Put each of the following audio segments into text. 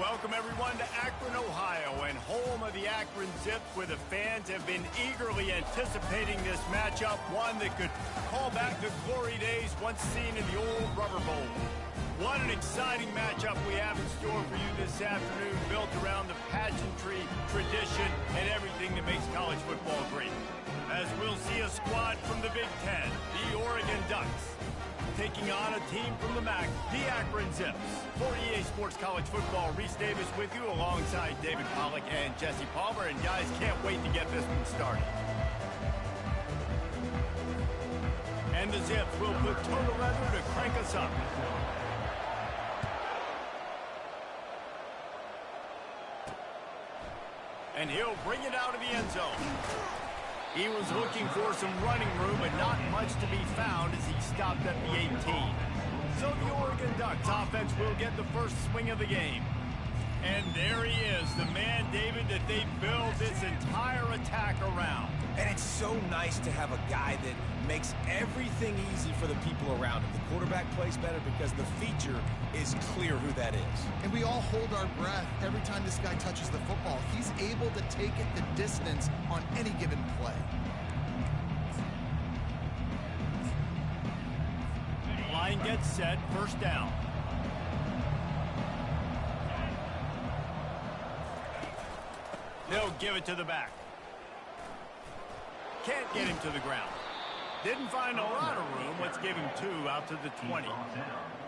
Welcome, everyone, to Akron, Ohio, and home of the Akron Zips, where the fans have been eagerly anticipating this matchup, one that could call back the glory days once seen in the old Rubber Bowl. What an exciting matchup we have in store for you this afternoon, built around the pageantry, tradition, and everything that makes college football great. As we'll see a squad from the Big Ten, the Oregon Ducks, taking on a team from the MAC, the Akron Zips. For EA Sports College Football, Reese Davis with you alongside David Pollack and Jesse Palmer. And guys, can't wait to get this one started. And the Zips will put total leather to crank us up. And he'll bring it out of the end zone. He was looking for some running room, but not much to be found as he stopped at the 18. So the Oregon Ducks offense will get the first swing of the game. And there he is, the man, David, that they build this entire attack around. And it's so nice to have a guy that makes everything easy for the people around him. The quarterback plays better because the feature is clear who that is. And we all hold our breath every time this guy touches the football. He's able to take it the distance on any given play. Line gets set, first down. They'll give it to the back. Can't get him to the ground. Didn't find a lot of room. Let's give him 2 out to the 20.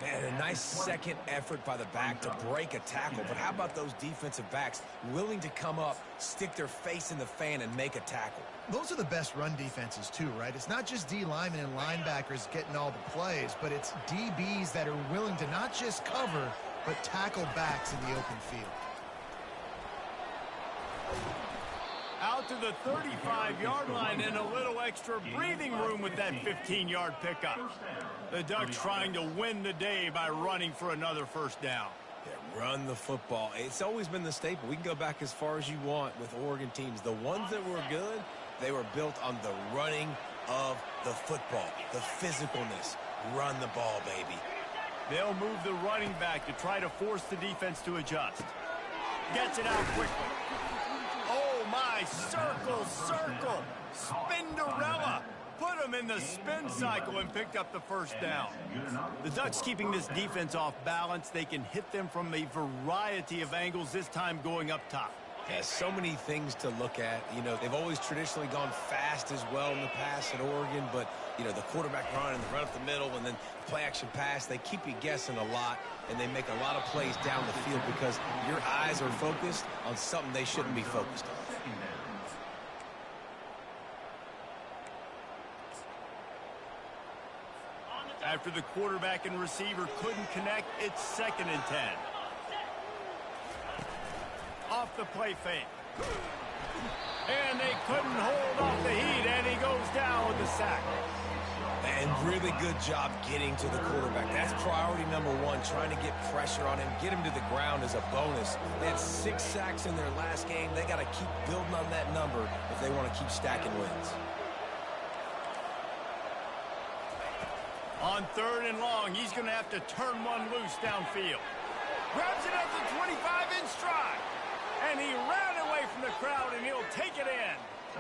Man, a nice second effort by the back to break a tackle. But how about those defensive backs willing to come up, stick their face in the fan, and make a tackle? Those are the best run defenses too, right? It's not just D linemen and linebackers getting all the plays, but it's DBs that are willing to not just cover, but tackle backs in the open field. Out to the 35-yard line and a little extra breathing room with that 15-yard pickup. The Ducks trying to win the day by running for another first down. Yeah, run the football. It's always been the staple. We can go back as far as you want with Oregon teams. The ones that were good, they were built on the running of the football, the physicalness. Run the ball, baby. They'll move the running back to try to force the defense to adjust. Gets it out quickly. Oh, my, circle, Spinderella. Put him in the spin cycle and picked up the first down. The Ducks keeping this defense off balance. They can hit them from a variety of angles, this time going up top. Yeah, so many things to look at. You know, they've always traditionally gone fast as well in the past at Oregon, but, you know, the quarterback run and the run up the middle and then play action pass, they keep you guessing a lot, and they make a lot of plays down the field because your eyes are focused on something they shouldn't be focused on. After the quarterback and receiver couldn't connect, it's 2nd and 10. Off the play fake. And they couldn't hold off the heat, and he goes down with the sack. And really good job getting to the quarterback. That's priority number 1, trying to get pressure on him, get him to the ground as a bonus. They had 6 sacks in their last game. They got to keep building on that number if they want to keep stacking wins. On 3rd and long, he's going to have to turn one loose downfield. Grabs it at the 25 in stride. And he ran away from the crowd, and he'll take it in.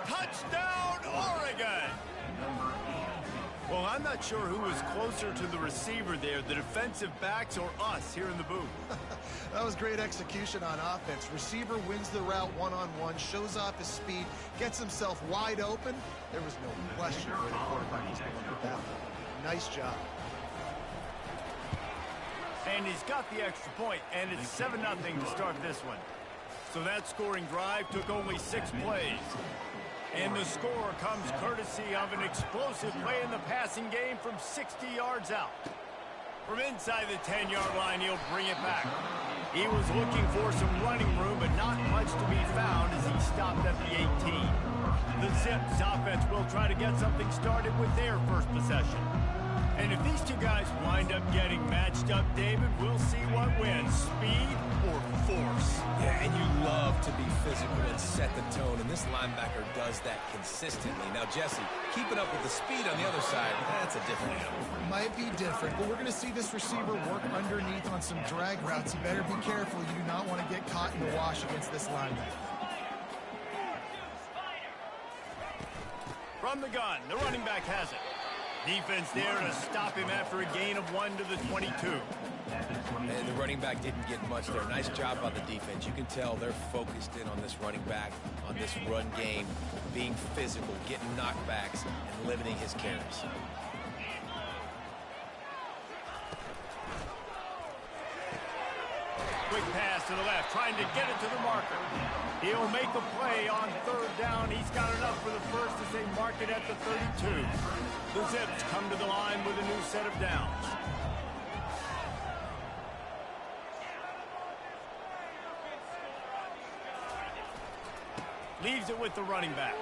Touchdown, Oregon! Well, I'm not sure who was closer to the receiver there, the defensive backs or us here in the booth. That was great execution on offense. Receiver wins the route one-on-one, shows off his speed, gets himself wide open. There was no question where the quarterback was going with that one. Nice job. And he's got the extra point, and it's 7-0 to start this one. So that scoring drive took only 6 plays. And the score comes courtesy of an explosive play in the passing game from 60 yards out. From inside the 10-yard line, he'll bring it back. He was looking for some running room, but not much to be found as he stopped at the 18. The Zips offense will try to get something started with their first possession. And if these two guys wind up getting matched up, David, we'll see what wins, speed or force. Yeah, and you love to be physical and set the tone, and this linebacker does that consistently. Now, Jesse, keeping up with the speed on the other side, that's a different animal. Might be different, but we're going to see this receiver work underneath on some drag routes. You better be careful. You do not want to get caught in the wash against this linebacker. From the gun, the running back has it. Defense there to stop him after a gain of 1 to the 22. And the running back didn't get much there. Nice job by the defense. You can tell they're focused in on this running back, on this run game, being physical, getting knockbacks, and limiting his carries. Quick pass to the left, trying to get it to the marker. He'll make a play on 3rd down. He's got enough for the first as they mark it at the 32. The Zips come to the line with a new set of downs. Leaves it with the running back.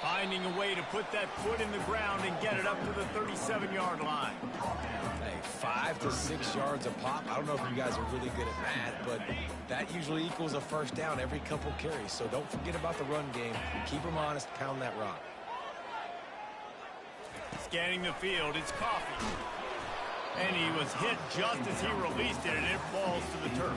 Finding a way to put that foot in the ground and get it up to the 37-yard line. Hey, 5 to 6 yards a pop. I don't know if you guys are really good at math, but that usually equals a first down every couple carries. So don't forget about the run game. Keep them honest. Pound that rock. Scanning the field, it's Coffee. And he was hit just as he released it, and it falls to the turf.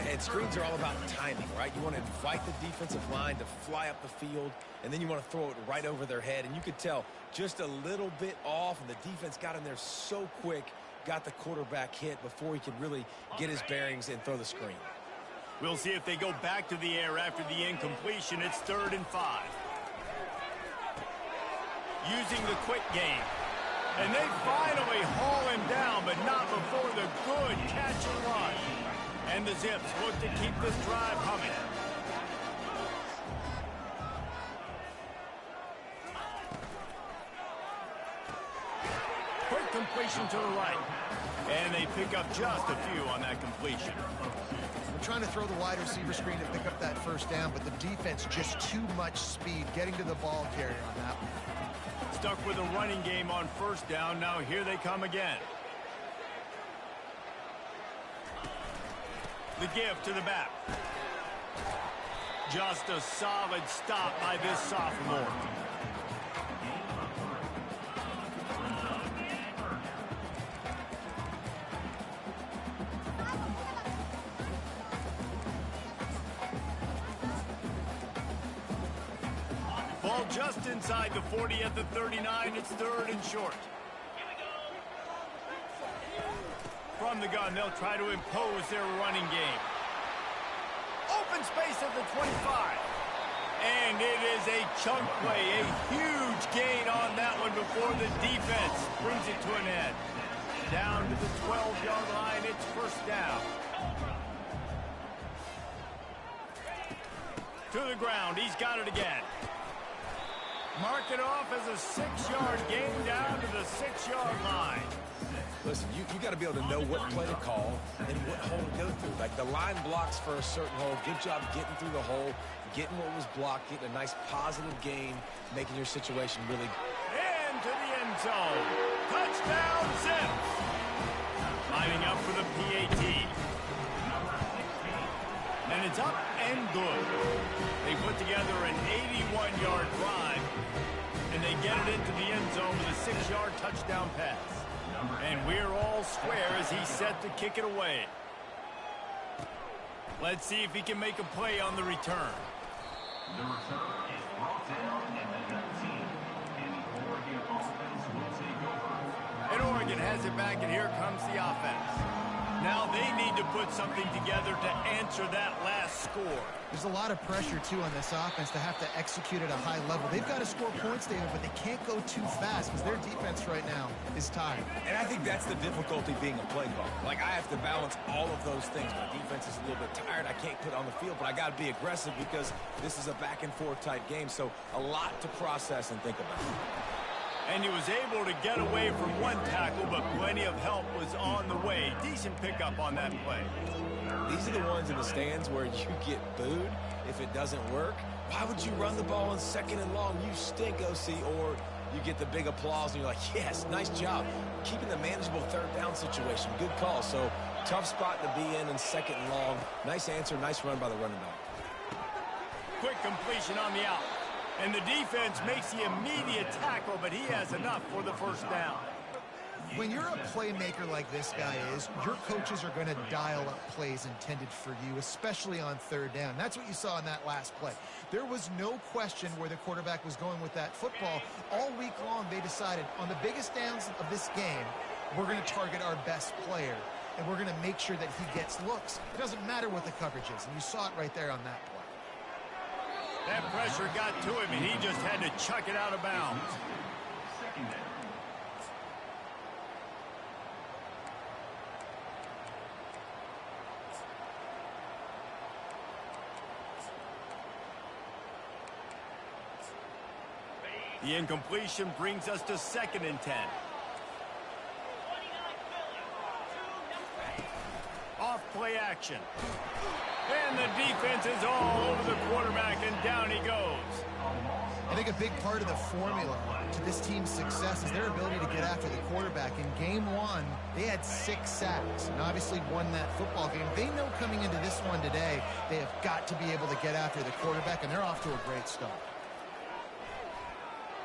And screens are all about timing, right? You want to invite the defensive line to fly up the field, and then you want to throw it right over their head. And you could tell just a little bit off, and the defense got in there so quick, got the quarterback hit before he could really get his bearings and throw the screen. We'll see if they go back to the air after the incompletion. It's 3rd and 5. Using the quick game. And they finally haul him down, but not before the good catch and run. And the Zips look to keep this drive humming. Quick completion to the right. And they pick up just a few on that completion. We're trying to throw the wide receiver screen to pick up that first down, but the defense just too much speed getting to the ball carrier on that one. Stuck with a running game on 1st down. Now here they come again. The give to the back. Just a solid stop by this sophomore. Ball just inside the 40 at the 39. It's 3rd and short. From the gun, they'll try to impose their running game. Open space at the 25. And it is a chunk play, a huge gain on that one before the defense brings it to an end. Down to the 12-yard line, it's 1st down. To the ground, he's got it again. Mark it off as a 6-yard gain down to the 6-yard line. Listen, you got to be able to know what play to call and what hole to go through. Like the line blocks for a certain hole. Good job getting through the hole, getting what was blocked, getting a nice positive gain, making your situation really. Into the end zone. Touchdown, Zips. Lining up for the PAT. And it's up and good. They put together an 81-yard drive, and they get it into the end zone with a 6-yard touchdown pass. And we're all square as he's set to kick it away. Let's see if he can make a play on the return. The return is brought down at the 19, and the Oregon offense will take over. And Oregon has it back, and here comes the offense. Now they need to put something together to answer that last score. There's a lot of pressure, too, on this offense to have to execute at a high level. They've got to score points, David, but they can't go too fast because their defense right now is tired. And I think that's the difficulty being a play caller. Like, I have to balance all of those things. My defense is a little bit tired. I can't put on the field, but I got to be aggressive because this is a back-and-forth type game, so a lot to process and think about. And he was able to get away from one tackle, but plenty of help was on the way. Decent pickup on that play. These are the ones in the stands where you get booed if it doesn't work. Why would you run the ball on 2nd and long? You stink, OC. Or you get the big applause, and you're like, yes, nice job. Keeping the manageable third down situation. Good call. So tough spot to be in second and long. Nice answer, nice run by the running back. Quick completion on the out. And the defense makes the immediate tackle, but he has enough for the first down. When you're a playmaker like this guy is, your coaches are going to dial up plays intended for you, especially on third down. That's what you saw in that last play. There was no question where the quarterback was going with that football. All week long, they decided on the biggest downs of this game, we're going to target our best player, and we're going to make sure that he gets looks. It doesn't matter what the coverage is, and you saw it right there on that play. That pressure got to him, and he just had to chuck it out of bounds. Second down. The incompletion brings us to 2nd and 10. Off play action. And the defense is all over the quarterback, and down he goes. I think a big part of the formula to this team's success is their ability to get after the quarterback. In game 1, they had 6 sacks and obviously won that football game. They know coming into this one today, they have got to be able to get after the quarterback, and they're off to a great start.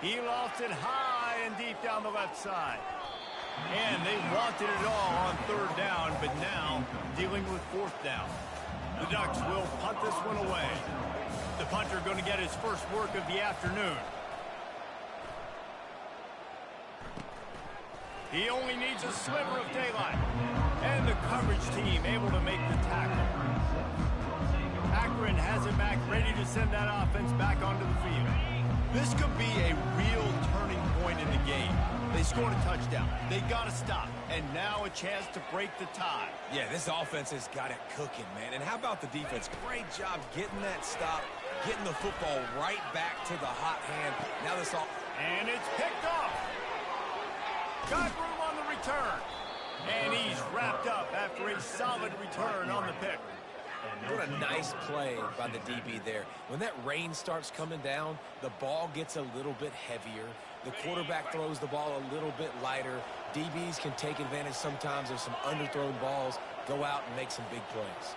He lost it high and deep down the left side. And they wanted it all on 3rd down, but now dealing with 4th down. The Ducks will punt this one away. The punter going to get his first work of the afternoon. He only needs a sliver of daylight. And the coverage team able to make the tackle. Akron has it back, ready to send that offense back onto the field. This could be a real turning point in the game. They scored a touchdown. They got to stop. And now a chance to break the tie. Yeah, this offense has got it cooking, man. And how about the defense? Great job getting that stop, getting the football right back to the hot hand. Now this all... And it's picked off. Got room on the return. And he's wrapped up after a solid return on the pick. What a nice play by the DB there. When that rain starts coming down, the ball gets a little bit heavier. The quarterback throws the ball a little bit lighter. DBs can take advantage sometimes of some underthrown balls, go out and make some big plays.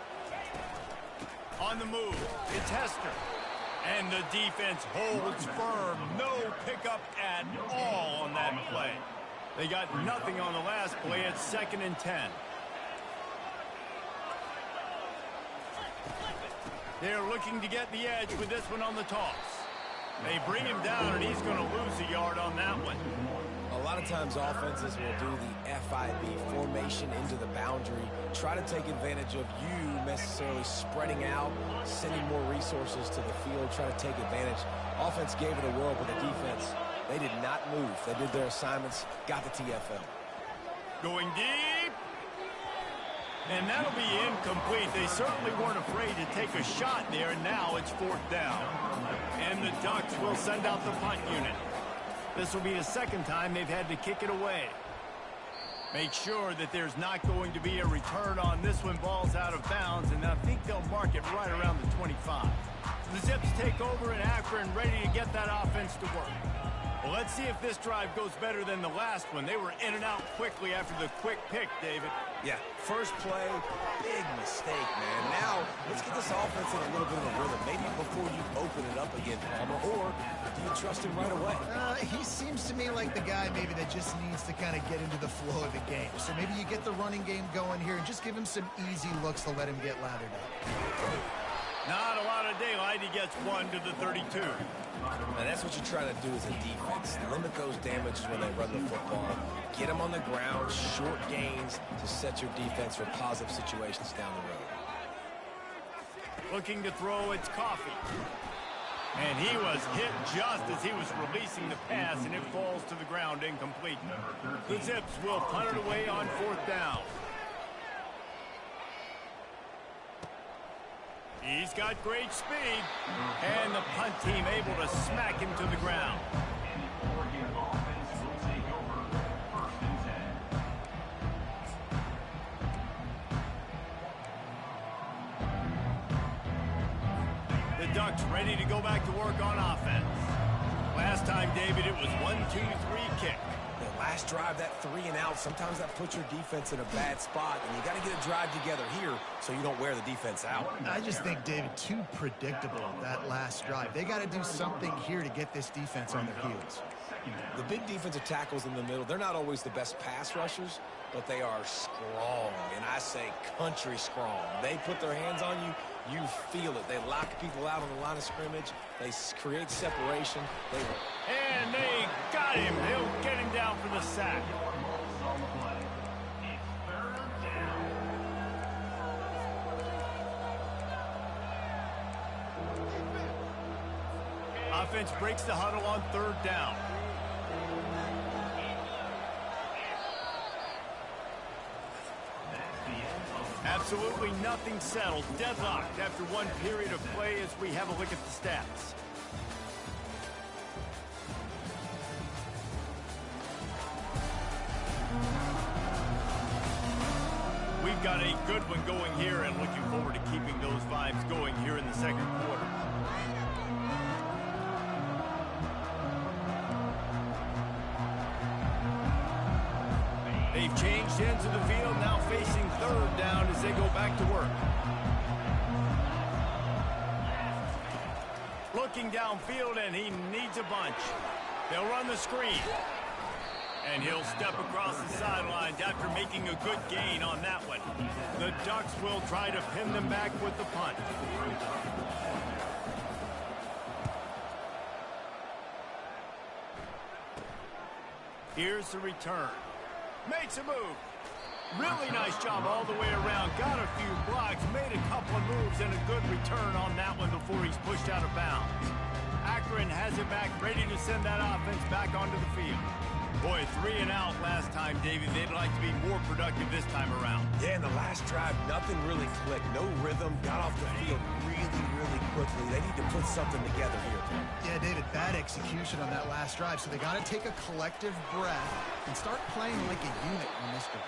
On the move, it's Hester. And the defense holds firm. No pickup at all on that play. They got nothing on the last play. It's 2nd and 10. They're looking to get the edge with this one on the toss. They bring him down, and he's going to lose a yard on that one. A lot of times offenses will do the FIB, formation into the boundary, try to take advantage of you necessarily spreading out, sending more resources to the field, try to take advantage. Offense gave it a whirl, but the defense, they did not move. They did their assignments, got the TFL. Going deep. And that'll be incomplete. They certainly weren't afraid to take a shot there, and now it's 4th down. And the Ducks will send out the punt unit. This will be the 2nd time they've had to kick it away. Make sure that there's not going to be a return on this one. Ball's out of bounds, and I think they'll mark it right around the 25. The Zips take over, and Akron ready to get that offense to work. Well, let's see if this drive goes better than the last one. They were in and out quickly after the quick pick, David. Yeah, first play, big mistake, man. Now, let's get this offense in a little bit of a rhythm. Maybe before you open it up again, Palmer, or do you trust him right away? He seems to me like the guy maybe that just needs to kind of get into the flow of the game. So maybe you get the running game going here and just give him some easy looks to let him get lathered up. Not a lot of daylight. He gets 1 to the 32. And that's what you try to do as a defense. Limit those damages when they run the football. Get them on the ground, short gains to set your defense for positive situations down the road. Looking to throw, it's Coffee. And he was hit just as he was releasing the pass, and it falls to the ground incomplete. The Zips will punt it away on 4th down. He's got great speed, and the punt team able to smack him to the ground. Oregon offense will take over 1st and 10. The Ducks ready to go back to work on offense. Last time, David, it was 1-2-3 kick. The last drive, that 3 and out, sometimes that puts your defense in a bad spot, and you got to get a drive together here so you don't wear the defense out. I just think, David, too predictable, that last drive. They got to do something here to get this defense on their heels. The big defensive tackles in the middle, they're not always the best pass rushers, but they are strong, and I say country strong. They put their hands on you, you feel it. They lock people out on the line of scrimmage. They create separation. And they got him. They'll get him down for the sack. Offense breaks the huddle on 3rd down. Absolutely nothing settled. Deadlocked after one period of play as we have a look at the stats. We've got a good one going here and looking forward to keeping those vibes going here in the 2nd quarter. They've changed ends of the field, now facing 3rd down as they go back to work. Looking downfield, and he needs a bunch. They'll run the screen. And he'll step across the sidelines after making a good gain on that one. The Ducks will try to pin them back with the punt. Here's the return. Makes a move. Really nice job all the way around. Got a few blocks, made a couple of moves, and a good return on that one before he's pushed out of bounds. Akron has it back, ready to send that offense back onto the field. Boy, 3 and out last time, David. They'd like to be more productive this time around. Yeah, in the last drive, nothing really clicked. No rhythm. Got off the field really quickly. They need to put something together here. Yeah, David, bad execution on that last drive. So they got to take a collective breath and start playing like a unit on this one.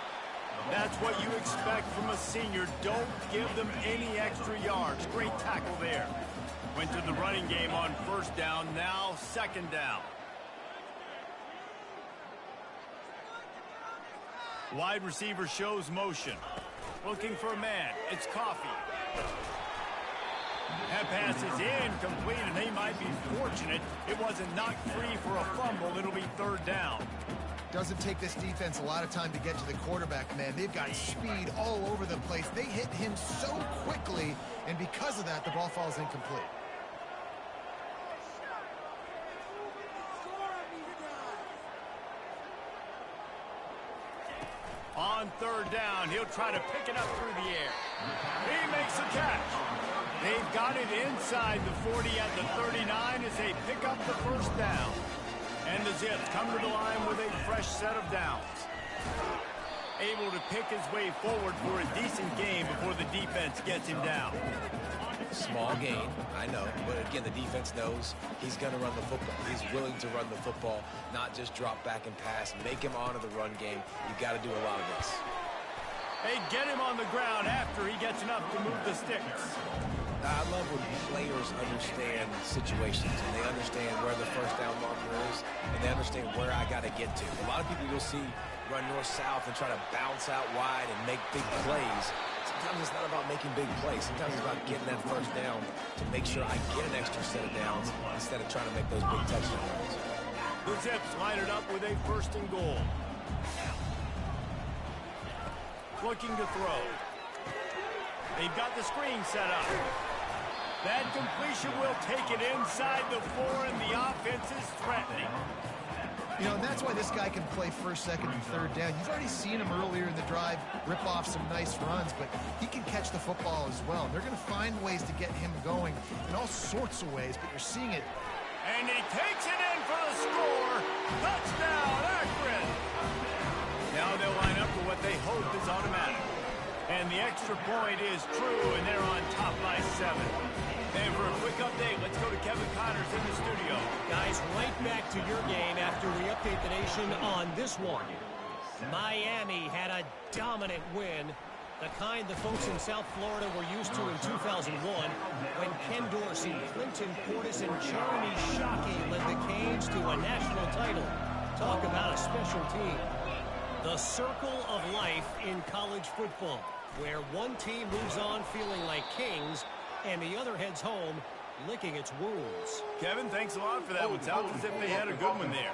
That's what you expect from a senior. Don't give them any extra yards. Great tackle there. Went to the running game on 1st down, now 2nd down. Wide receiver shows motion. Looking for a man. It's Coffee. That pass is incomplete, and they might be fortunate it wasn't knocked free for a fumble. It'll be 3rd down. Doesn't take this defense a lot of time to get to the quarterback, man. They've got speed all over the place. They hit him so quickly, and because of that, the ball falls incomplete. On 3rd down, he'll try to pick it up through the air. He makes a catch. They've got it inside the 40 at the 39 as they pick up the 1st down. And the Zips come to the line with a fresh set of downs. Able to pick his way forward for a decent game before the defense gets him down. Small gain, I know, but again, the defense knows he's going to run the football. He's willing to run the football, not just drop back and pass. Make him honor the run game. You got to do a lot of this. They get him on the ground after he gets enough to move the sticks. I love when players understand situations and they understand where the 1st down marker is and they understand where I got to get to. A lot of people you'll see run north-south and try to bounce out wide and make big plays. Sometimes it's not about making big plays. Sometimes it's about getting that 1st down to make sure I get an extra set of downs instead of trying to make those big touchdown runs. The Zips line it up with a 1st and goal. Looking to throw. They've got the screen set up. That completion will take it inside the 4, and the offense is threatening. You know, and that's why this guy can play 1st, 2nd, and 3rd down. You've already seen him earlier in the drive rip off some nice runs, but he can catch the football as well. They're going to find ways to get him going in all sorts of ways, but you're seeing it. And he takes it in for the score. Touchdown, Akron. Now they'll line up for what they hope is automatic. And the extra point is true, and they're on top by 7. And for a quick update, let's go to Kevin Connors in the studio. Guys, right back to your game after we update the nation on this one. Miami had a dominant win The kind the folks in South Florida were used to in 2001 when Ken Dorsey, Clinton Portis, and Jeremy Shockey led the Canes to a national title. Talk about a special team. The circle of life in college football, where one team moves on feeling like kings and the other heads home licking its wounds. Kevin, thanks a lot for that one. Sounds as if they had a good one there.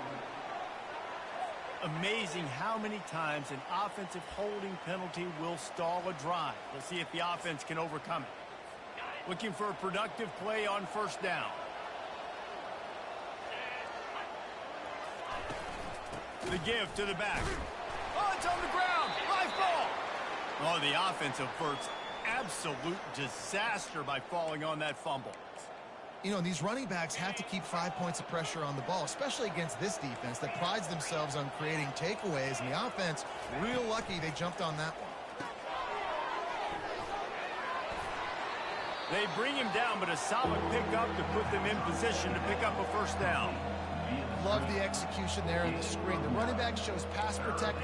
Amazing how many times an offensive holding penalty will stall a drive. We'll see if the offense can overcome it. Looking for a productive play on first down. The give to the back. Oh, it's on the ground. Live ball. Oh, the offense averts absolute disaster by falling on that fumble. You know, these running backs have to keep 5 points of pressure on the ball, especially against this defense that prides themselves on creating takeaways. And the offense, real lucky they jumped on that one. They bring him down, but a solid pickup to put them in position to pick up a first down. Love the execution there on the screen. The running back shows pass protect.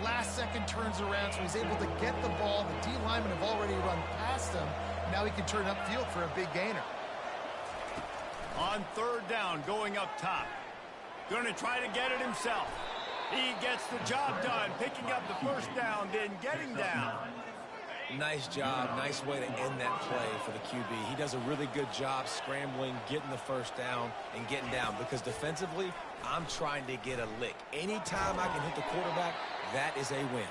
Last second turns around, so he's able to get the ball. The D linemen have already run past him. Now he can turn upfield for a big gainer. On third down, going up top. Going to try to get it himself. He gets the job done, picking up the first down, then getting down. Nice job. Nice way to end that play for the QB. He does a really good job scrambling, getting the first down, and getting down. Because defensively, I'm trying to get a lick. Anytime I can hit the quarterback, that is a win.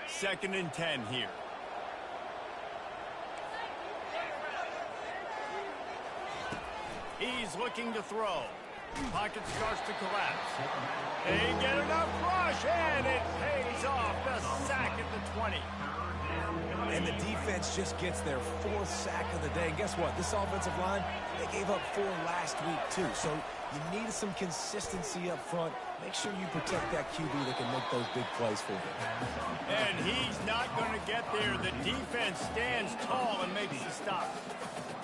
Second and 10 here. He's looking to throw. Pocket starts to collapse. They get enough rush, and it pays off. The sack at the 20. And the defense just gets their fourth sack of the day. And guess what? This offensive line, they gave up 4 last week, too. So you need some consistency up front. Make sure you protect that QB that can make those big plays for you. And he's not going to get there. The defense stands tall and makes the stop.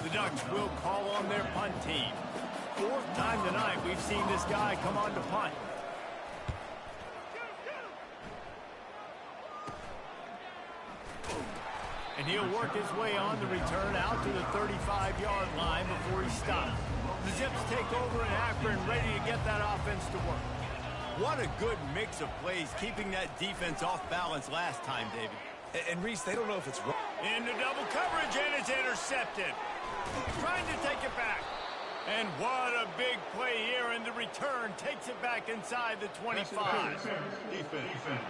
The Ducks will call on their punt team. 4th time tonight we've seen this guy come on to punt. And he'll work his way on the return out to the 35-yard line before he stops. The Zips take over in Akron, ready to get that offense to work. What a good mix of plays, keeping that defense off balance last time, David. And Reese, they don't know if it's wrong. Into double coverage, and it's intercepted. Trying to take it back. And what a big play here, and the return takes it back inside the 25. Defense.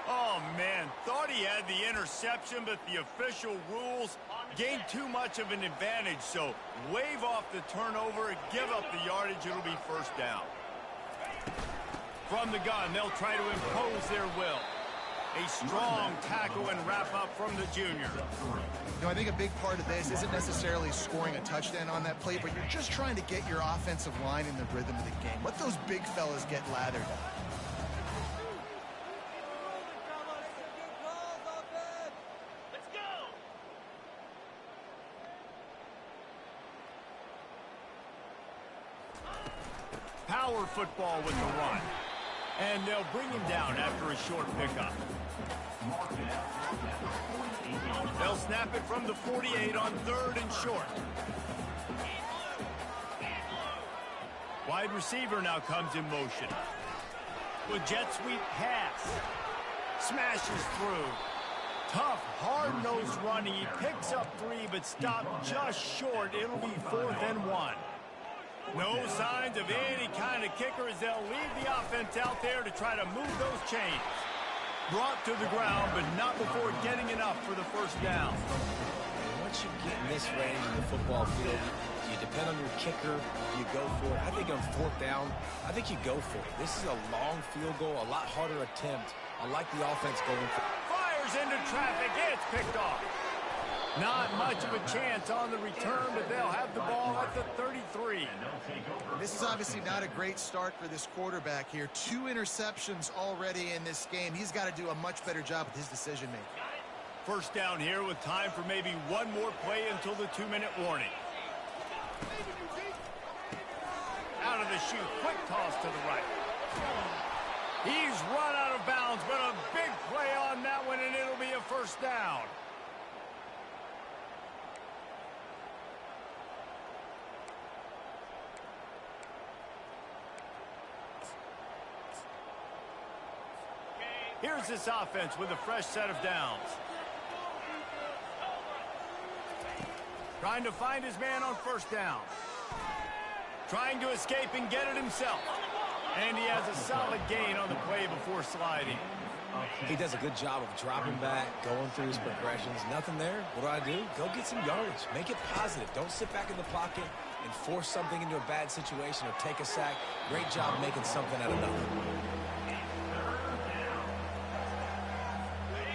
Oh, man, thought he had the interception, but the official rules gained too much of an advantage, so wave off the turnover and give up the yardage. It'll be first down. From the gun, they'll try to impose their will. A strong tackle and wrap up from the junior. You know, I think a big part of this isn't necessarily scoring a touchdown on that play, but you're just trying to get your offensive line in the rhythm of the game. Let those big fellas get lathered up. Power football with the run. And they'll bring him down after a short pickup. They'll snap it from the 48 on 3rd and short. Wide receiver now comes in motion. With jet sweep pass. Smashes through. Tough, hard-nosed running. He picks up 3, but stopped just short. It'll be 4th and 1. No signs of any kind of kicker as they'll leave the offense out there to try to move those chains. Brought to the ground, but not before getting enough for the first down. Once you get in this range in the football field, you depend on your kicker, you go for it. I think on 4th down, I think you go for it. This is a long field goal, a lot harder attempt. I like the offense going for it. Fires into traffic, it's picked off. Not much of a chance on the return, but they'll have the ball at the 33. This is obviously not a great start for this quarterback here. 2 interceptions already in this game. He's got to do a much better job with his decision-making. First down here with time for maybe one more play until the 2-minute warning. Out of the chute, quick toss to the right. He's run out of bounds, but a big play on that one, and it'll be a first down. Here's this offense with a fresh set of downs. Trying to find his man on first down. Trying to escape and get it himself. And he has a solid gain on the play before sliding. He does a good job of dropping back, going through his progressions. Nothing there. What do? Go get some yardage. Make it positive. Don't sit back in the pocket and force something into a bad situation or take a sack. Great job making something out of nothing.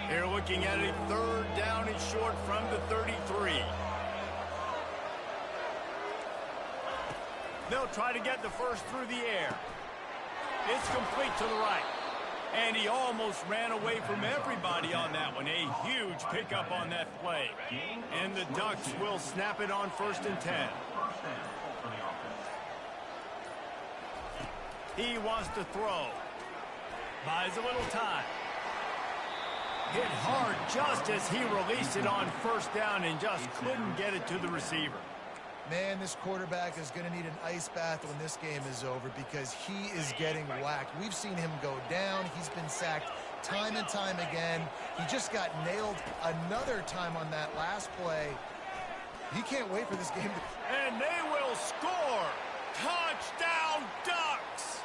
They're looking at a third down and short from the 33. They'll try to get the first through the air. It's complete to the right. And he almost ran away from everybody on that one. A huge pickup on that play. And the Ducks will snap it on 1st and 10. He wants to throw. Buys a little time. Hit hard just as he released it on first down and just couldn't get it to the receiver. Man, this quarterback is going to need an ice bath when this game is over because he is getting whacked. We've seen him go down. He's been sacked time and time again. He just got nailed another time on that last play. He can't wait for this game to... And they will score! Touchdown, Ducks!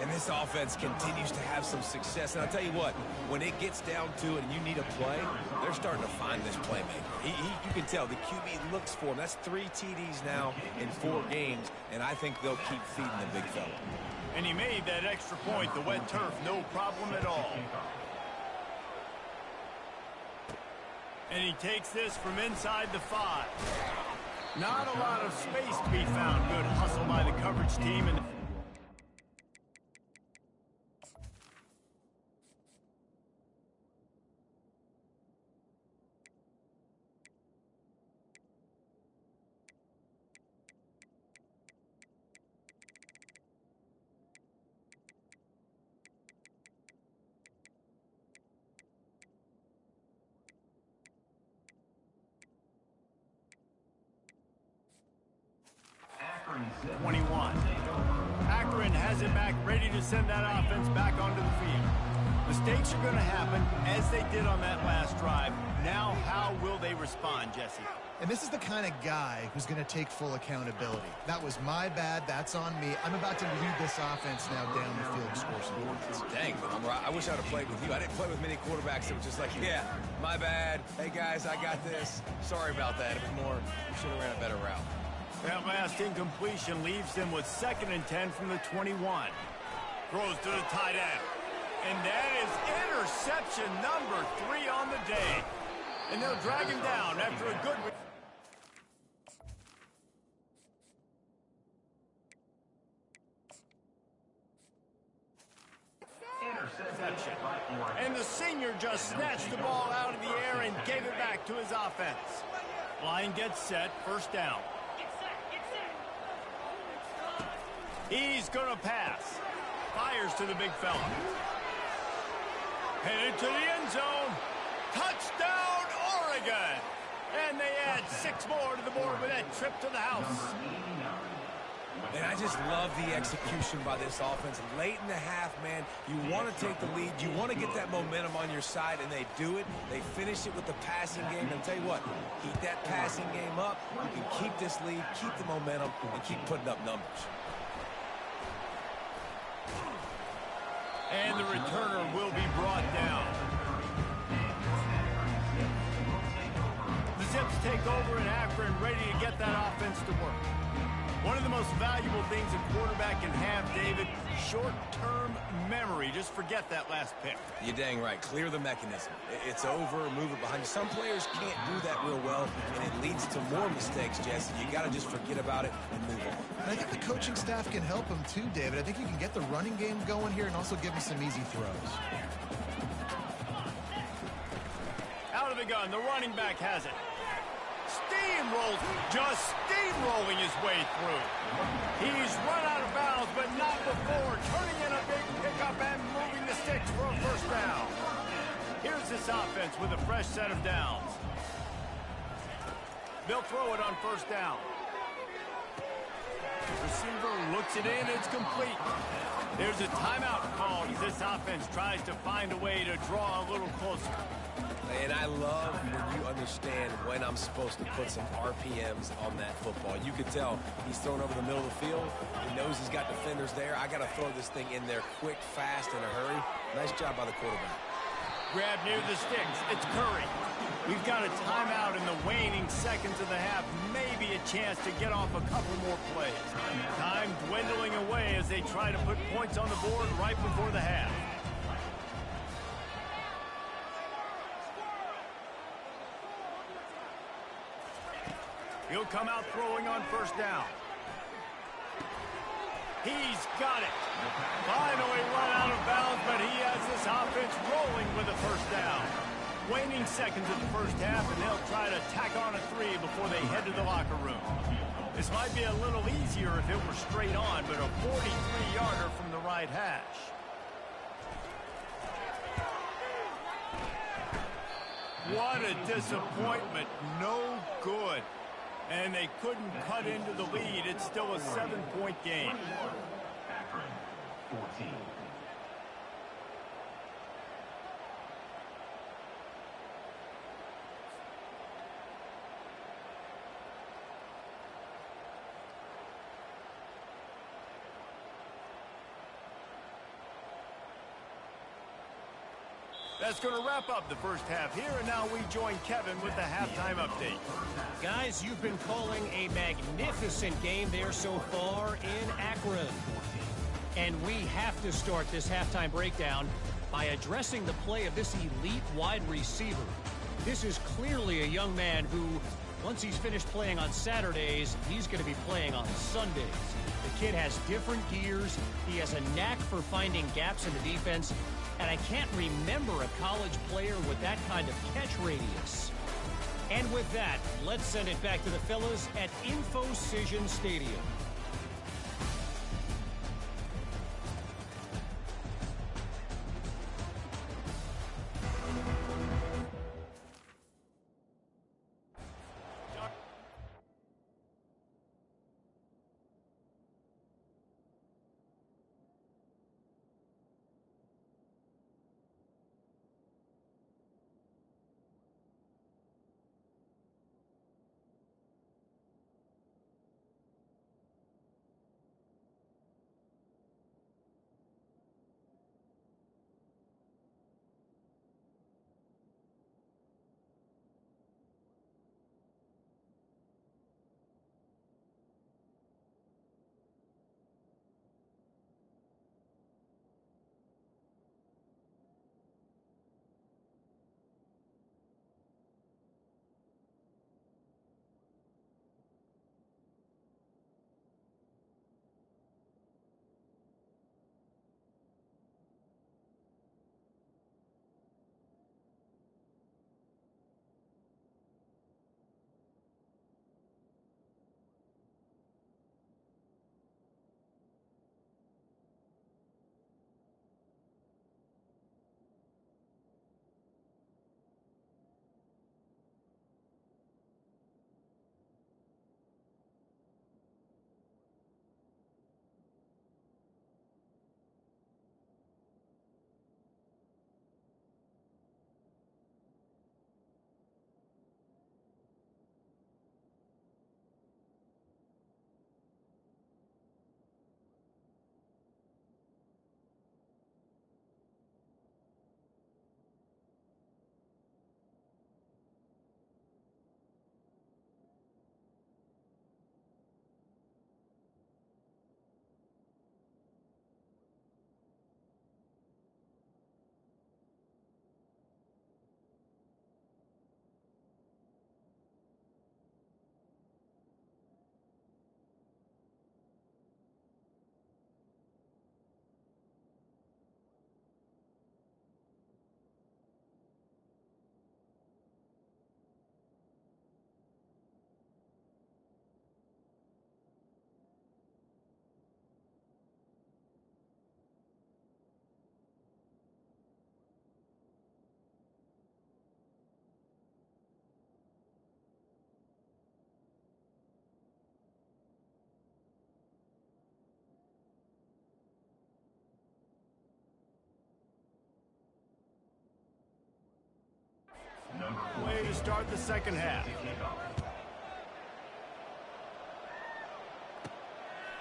And this offense continues to have some success. And I'll tell you what, when it gets down to it and you need a play, they're starting to find this playmaker. You can tell the QB looks for him. That's 3 TDs now in 4 games, and I think they'll keep feeding the big fella. And he made that extra point, the wet turf, no problem at all. And he takes this from inside the 5. Not a lot of space to be found. Good hustle by the coverage team. And Akron 21. Akron has it back, ready to send that offense back onto the field. Mistakes are going to happen, as they did on that last drive. Now, how will they respond, Jesse? And this is the kind of guy who's going to take full accountability. That was my bad. That's on me. I'm about to lead this offense now down the field and score some points. Dang, I wish I'd have played with you. I didn't play with many quarterbacks that were just like, yeah, my bad. Hey, guys, I got this. Sorry about that. It was more, we should have ran a better route. That last incompletion leaves them with 2nd and 10 from the 21. Throws to the tight end. And that is interception number 3 on the day. And they'll drag him down after a good... interception. And the senior just snatched the ball out of the air and gave it back to his offense. Line gets set, 1st down. He's going to pass. Fires to the big fella. Headed to the end zone. Touchdown, Oregon! And they add 6 more to the board with that trip to the house. And I just love the execution by this offense. Late in the half, man, you want to take the lead. You want to get that momentum on your side, and they do it. They finish it with the passing game. And I'll tell you what, keep that passing game up. You can keep this lead, keep the momentum, and keep putting up numbers. And the returner will be brought down. The Zips take over in Akron, ready to get that offense to work. One of the most valuable things a quarterback can have, David, short-term memory. Just forget that last pick. You're dang right. Clear the mechanism. It's over, move it behind you. Some players can't do that real well, and it leads to more mistakes, Jesse. You got to just forget about it and move on. And I think the coaching staff can help him too, David. I think you can get the running game going here and also give him some easy throws. Out of the gun, the running back has it. Steal! steamrolls, just steamrolling his way through. He's run out of bounds, but not before turning in a big pickup and moving the sticks for a first down. Here's this offense with a fresh set of downs. They'll throw it on first down. Receiver looks it in, it's complete. There's a timeout called as this offense tries to find a way to draw a little closer. And I love when you understand when I'm supposed to put some RPMs on that football. You could tell he's thrown over the middle of the field. He knows he's got defenders there. I got to throw this thing in there quick, fast, in a hurry. Nice job by the quarterback. Grab near the sticks. It's Curry. We've got a timeout in the waning seconds of the half. Maybe a chance to get off a couple more plays. Time dwindling away as they try to put points on the board right before the half. He'll come out throwing on first down. He's got it. Finally run out of bounds, but he has this offense rolling with a first down. Waning seconds of the first half, and they'll try to tack on a 3 before they head to the locker room. This might be a little easier if it were straight on, but a 43-yarder from the right hash. What a disappointment. No good. And they couldn't cut into the lead. It's still a 7-point game. Akron, 14. That's going to wrap up the first half here, and now we join Kevin with the halftime update. Guys, you've been calling a magnificent game there so far in Akron. And we have to start this halftime breakdown by addressing the play of this elite wide receiver. This is clearly a young man who, once he's finished playing on Saturdays, he's going to be playing on Sundays. The kid has different gears. He has a knack for finding gaps in the defense. And I can't remember a college player with that kind of catch radius. And with that, let's send it back to the fellas at InfoCision Stadium. to start the second half.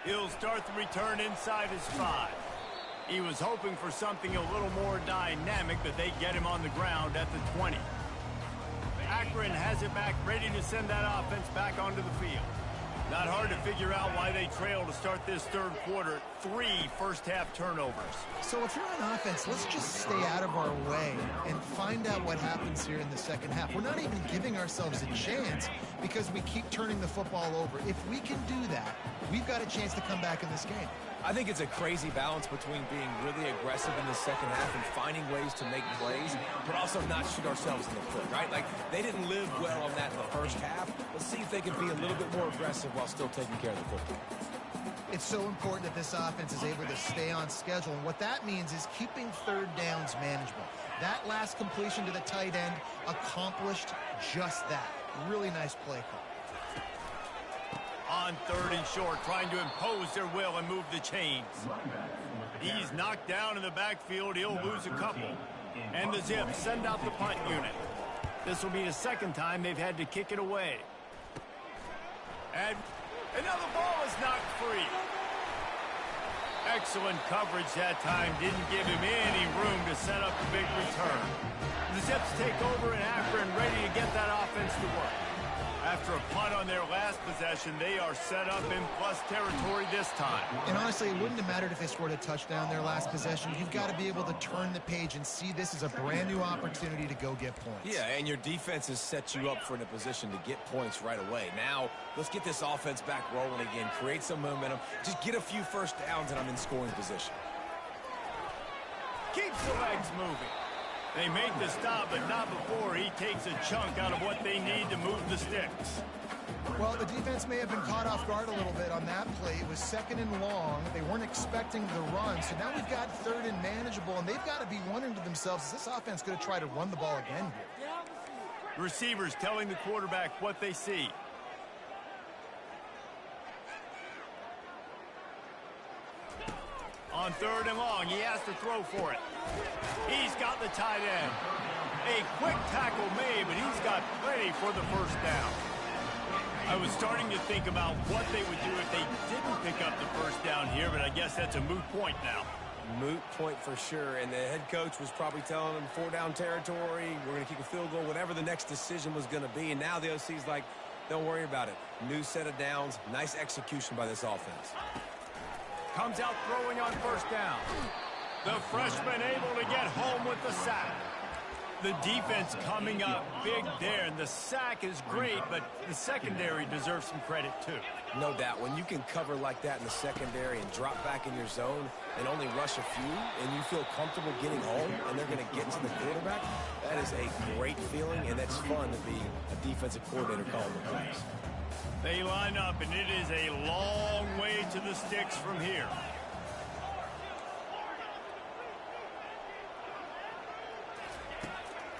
He'll start the return inside his 5. He was hoping for something a little more dynamic, but they get him on the ground at the 20. Akron has it back, ready to send that offense back onto the field. Not hard to figure out why they trail to start this third quarter. 3 first-half turnovers. So if you're on offense, let's just stay out of our way and find out what happens here in the second half. We're not even giving ourselves a chance because we keep turning the football over. If we can do that, we've got a chance to come back in this game. I think it's a crazy balance between being really aggressive in the second half and finding ways to make plays, but also not shoot ourselves in the foot, right? Like, they didn't live well on that in the first half. Let's see if they can be a little bit more aggressive while still taking care of the football. It's so important that this offense is able to stay on schedule, and what that means is keeping third downs manageable. That last completion to the tight end accomplished just that. Really nice play call. On 3rd and short, trying to impose their will and move the chains. He's knocked down in the backfield. He'll lose a couple. And the Zips send out the punt unit. This will be the second time they've had to kick it away. And another ball is knocked free. Excellent coverage that time. Didn't give him any room to set up a big return. The Zips take over in Akron, ready to get that offense to work. After a punt on their last possession, they are set up in plus territory this time. And honestly, it wouldn't have mattered if they scored a touchdown their last possession. You've got to be able to turn the page and see this as a brand new opportunity to go get points. Yeah, and your defense has set you up for in a position to get points right away. Now, let's get this offense back rolling again, create some momentum, just get a few first downs, and I'm in scoring position. Keeps the legs moving. They make the stop, but not before he takes a chunk out of what they need to move the sticks. Well, the defense may have been caught off guard a little bit on that play. It was 2nd and long. They weren't expecting the run, so now we've got 3rd and manageable, and they've got to be wondering to themselves, is this offense going to try to run the ball again here? Receivers telling the quarterback what they see. On 3rd and long, he has to throw for it. He's got the tight end. A quick tackle made, but he's got plenty for the first down. I was starting to think about what they would do if they didn't pick up the first down here, but I guess that's a moot point now. Moot point for sure, and the head coach was probably telling them 4-down territory, we're going to kick a field goal, whatever the next decision was going to be, and now the OC's like, don't worry about it. New set of downs, nice execution by this offense. Comes out throwing on first down. The freshman able to get home with the sack. The defense coming up big there, and the sack is great, but the secondary deserves some credit too. No doubt. When you can cover like that in the secondary and drop back in your zone and only rush a few, and you feel comfortable getting home, and they're going to get to the quarterback, that is a great feeling, and that's fun to be a defensive coordinator calling the plays. They line up, and it is a long way to the sticks from here.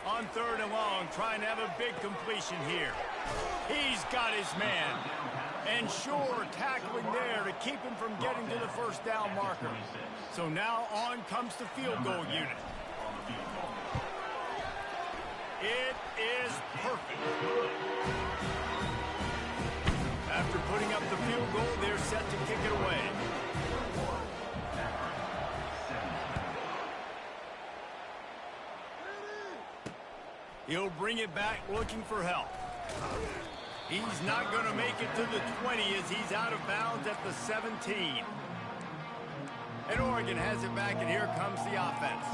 On 3rd and long, trying to have a big completion here. He's got his man. And sure, tackling there to keep him from getting to the first down marker. So now on comes the field goal unit. It is perfect. After putting up the field goal, they're set to kick it away. He'll bring it back looking for help. He's not going to make it to the 20 as he's out of bounds at the 17. And Oregon has it back, and here comes the offense.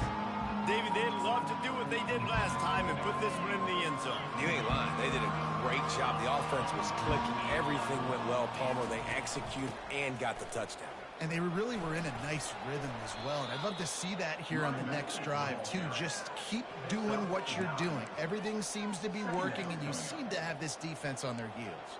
David, they'd love to do what they did last time and put this one in the end zone. You ain't lying. They did a great job. The offense was clicking. Everything went well. Palmer, they executed and got the touchdown. And they really were in a nice rhythm as well. And I'd love to see that here on the next drive, too. Just keep doing what you're doing. Everything seems to be working, and you seem to have this defense on their heels.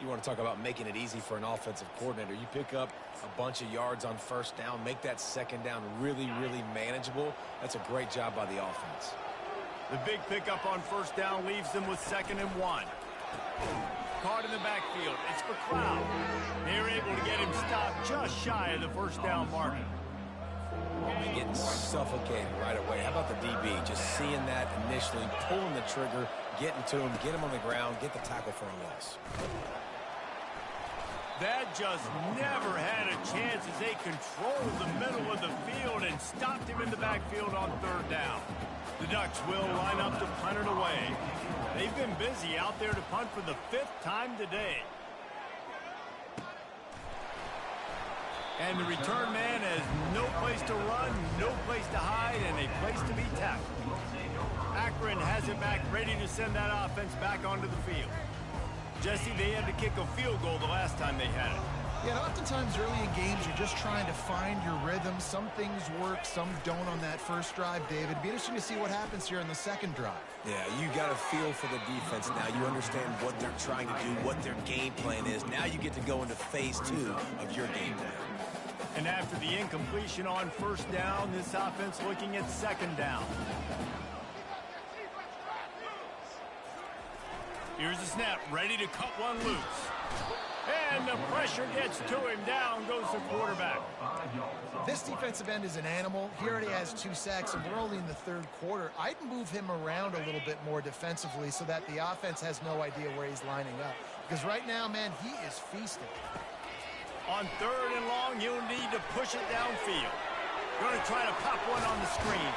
You want to talk about making it easy for an offensive coordinator. You pick up a bunch of yards on first down, make that second down really, really manageable. That's a great job by the offense. The big pickup on first down leaves them with 2nd and 1. Caught in the backfield. It's for Cloud. They're able to get him stopped just shy of the first down marker. And getting suffocated right away. How about the DB? Just seeing that initially, pulling the trigger, getting to him, get him on the ground, get the tackle for a loss. That just never had a chance as they controlled the middle of the field and stopped him in the backfield on third down. The Ducks will line up to punt it away. They've been busy out there to punt for the 5th time today. And the return man has no place to run, no place to hide, and a place to be tackled. Akron has it back, ready to send that offense back onto the field. Jesse, they had to kick a field goal the last time they had it. Yeah, and oftentimes early in games, you're just trying to find your rhythm. Some things work, some don't on that first drive, David. It'd be interesting to see what happens here in the second drive. Yeah, you got a feel for the defense now. You understand what they're trying to do, what their game plan is. Now you get to go into phase 2 of your game plan. And after the incompletion on first down, this offense looking at second down. Here's the snap, ready to cut one loose. And the pressure gets to him. Down goes the quarterback. This defensive end is an animal. He already has 2 sacks, and we're only in the 3rd quarter. I'd move him around a little bit more defensively so that the offense has no idea where he's lining up. Because right now, man, he is feasting. On 3rd and long, you'll need to push it downfield. Going to try to pop one on the screen.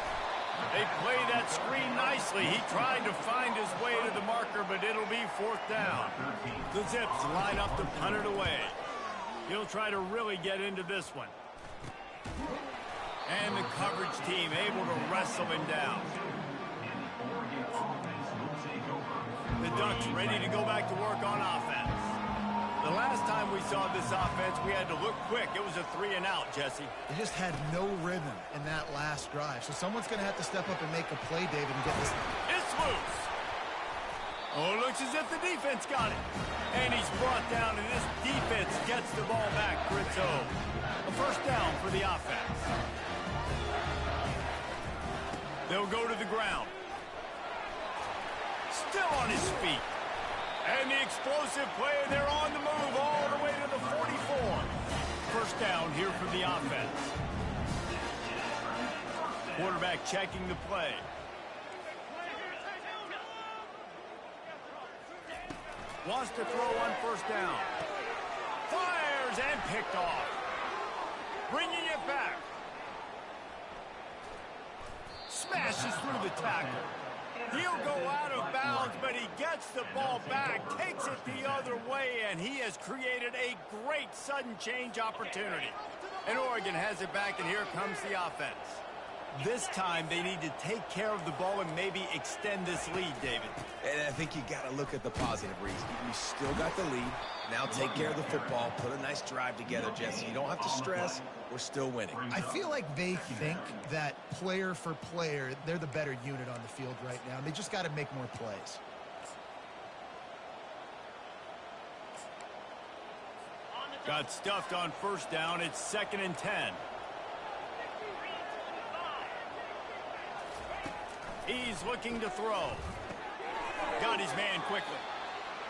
They play that screen nicely. He tried to find his way to the marker, but it'll be 4th down. The Zips line up to punt it away. He'll try to really get into this one. And the coverage team able to wrestle him down. The Ducks ready to go back to work on offense. The last time we saw this offense, we had to look quick. It was a 3-and-out, Jesse. They just had no rhythm in that last drive. So someone's going to have to step up and make a play, David, and get this. It's loose. Oh, it looks as if the defense got it. And he's brought down, and this defense gets the ball back for its own. A first down for the offense. They'll go to the ground. Still on his feet. And the explosive play, they're on the move all the way to the 44. First down here for the offense. Quarterback checking the play. Wants to throw on first down. Fires and picked off. Bringing it back. Smashes through the tackle. He'll go out of bounds, but he gets the ball back, takes it the other way, and he has created a great sudden change opportunity. And Oregon has it back, and here comes the offense. This time, they need to take care of the ball and maybe extend this lead, David. And I think you got to look at the positive reason. You still got the lead. Now take care of the football. Put a nice drive together, Jesse. You don't have to stress. We're still winning. I feel like they think that player for player, they're the better unit on the field right now. They just got to make more plays. Got stuffed on first down. It's 2nd and 10. He's looking to throw. Got his man quickly.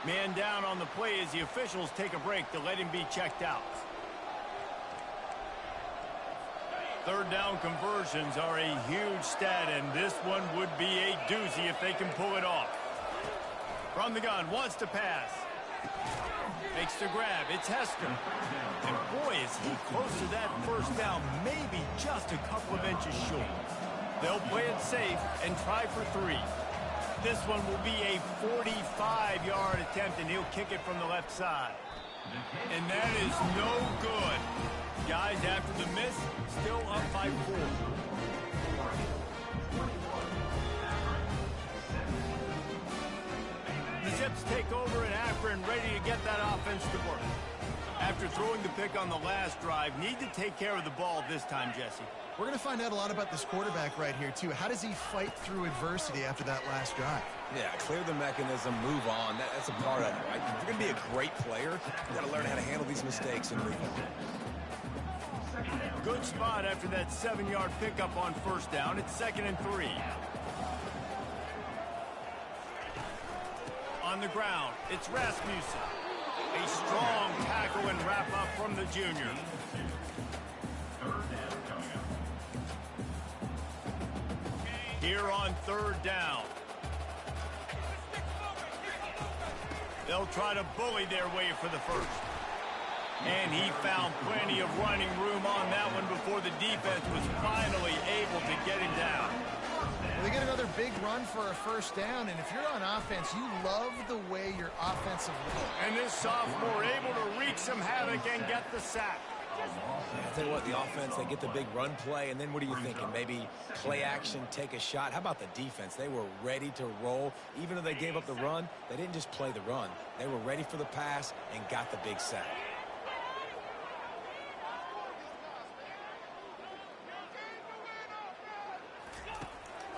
Man down on the play as the officials take a break to let him be checked out. Third down conversions are a huge stat, and this one would be a doozy if they can pull it off. From the gun, wants to pass. Makes the grab. It's Hester. And boy, is he close to that first down, maybe just a couple of inches short. They'll play it safe and try for 3. This one will be a 45-yard attempt, and he'll kick it from the left side. And that is no good. Guys, after the miss, still up by 4. The Zips take over at Akron, ready to get that offense to work. After throwing the pick on the last drive, need to take care of the ball this time, Jesse. We're going to find out a lot about this quarterback right here, too. How does he fight through adversity after that last drive? Yeah, clear the mechanism, move on. That's a part of it, right? If you're going to be a great player, you got to learn how to handle these mistakes and move on. Good spot after that 7-yard pickup on first down. It's 2nd and 3. On the ground, it's Rasmussen. A strong tackle and wrap up from the junior. Here on third down. They'll try to bully their way for the first. And he found plenty of running room on that one before the defense was finally able to get him down. Well, they get another big run for a first down, and if you're on offense, you love the way your offensive line. And this sophomore able to wreak some havoc and get the sack. I tell you what, the offense, they get the big run play, and then what are you thinking? Maybe play action, take a shot. How about the defense? They were ready to roll. Even though they gave up the run, they didn't just play the run. They were ready for the pass and got the big sack.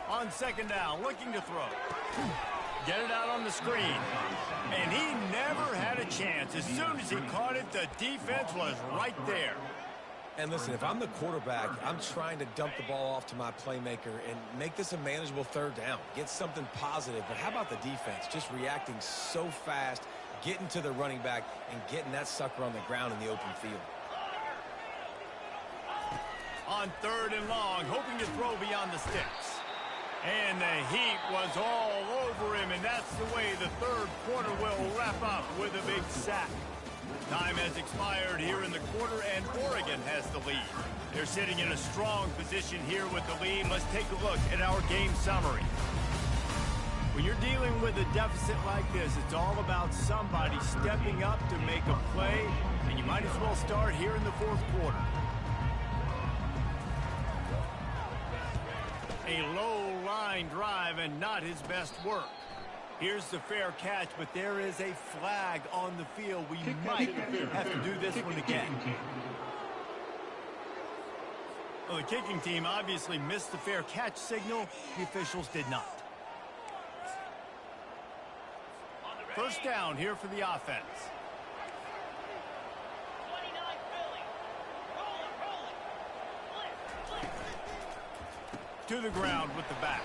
On second down, looking to throw. Get it out on the screen. And he never had a chance. As soon as he caught it, the defense was right there. And listen, if I'm the quarterback, I'm trying to dump the ball off to my playmaker and make this a manageable third down. Get something positive. But how about the defense? Just reacting so fast, getting to the running back, and getting that sucker on the ground in the open field. On third and long, hoping to throw beyond the sticks. And the heat was all over him, and that's the way the third quarter will wrap up with a big sack. Time has expired here in the quarter, and Oregon has the lead. They're sitting in a strong position here with the lead. Let's take a look at our game summary. When you're dealing with a deficit like this, it's all about somebody stepping up to make a play, and you might as well start here in the fourth quarter. A low-line drive and not his best work. Here's the fair catch, but there is a flag on the field. We might have to do this one again. Well, the kicking team obviously missed the fair catch signal. The officials did not. First down here for the offense. To the ground with the back.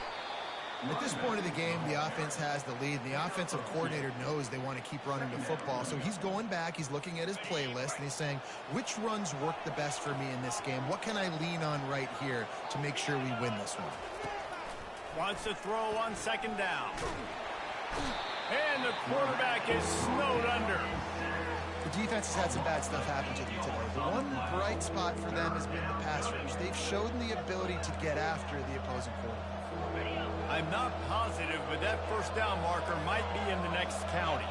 At this point of the game, the offense has the lead. The offensive coordinator knows they want to keep running the football. So he's going back, he's looking at his playlist, and he's saying, which runs work the best for me in this game? What can I lean on right here to make sure we win this one? Wants to throw on second down. And the quarterback is snowed under. The defense has had some bad stuff happen to them today. The one bright spot for them has been the pass rush. They've shown the ability to get after the opposing quarterback. I'm not positive, but that first down marker might be in the next county.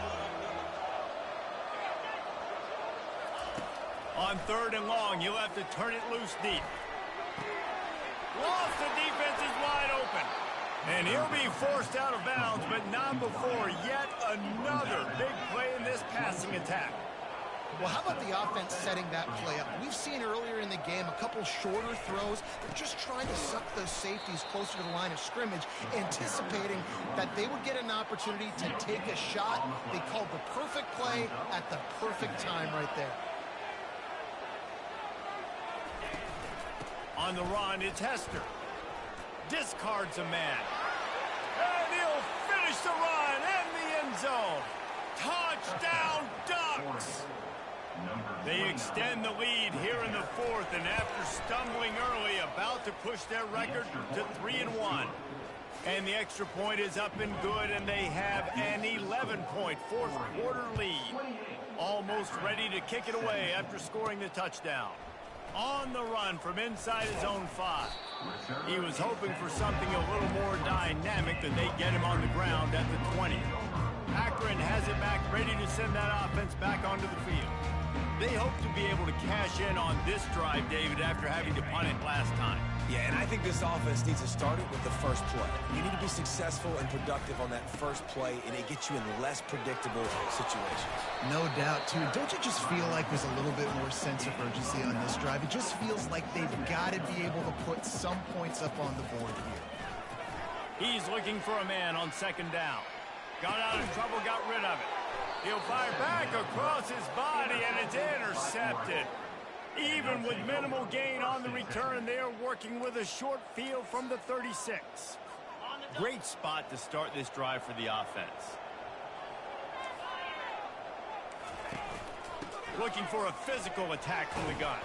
On third and long, you'll have to turn it loose deep. Lost, the defense is wide open. And he'll be forced out of bounds, but not before yet another big play in this passing attack. Well, how about the offense setting that play up? We've seen earlier in the game a couple shorter throws. They're just trying to suck those safeties closer to the line of scrimmage, anticipating that they would get an opportunity to take a shot. They called the perfect play at the perfect time right there. On the run, it's Hester. Discards a man. And he'll finish the run in the end zone. Touchdown, Ducks! They extend the lead here in the fourth, and after stumbling early, about to push their record to 3-1. And the extra point is up and good, and they have an 11-point fourth quarter lead. Almost ready to kick it away after scoring the touchdown. On the run from inside his own 5. He was hoping for something a little more dynamic than they get him on the ground at the 20. Akron has it back, ready to send that offense back onto the field. They hope to be able to cash in on this drive, David, after having to punt it last time. Yeah, and I think this offense needs to start it with the first play. You need to be successful and productive on that first play, and it gets you in less predictable situations. No doubt, too. Don't you just feel like there's a little bit more sense of urgency on this drive? It just feels like they've got to be able to put some points up on the board here. He's looking for a man on second down. Got out of trouble, got rid of it. He'll fire back across his body, and it's intercepted. Even with minimal gain on the return, they are working with a short field from the 36. Great spot to start this drive for the offense. Looking for a physical attack from the gun.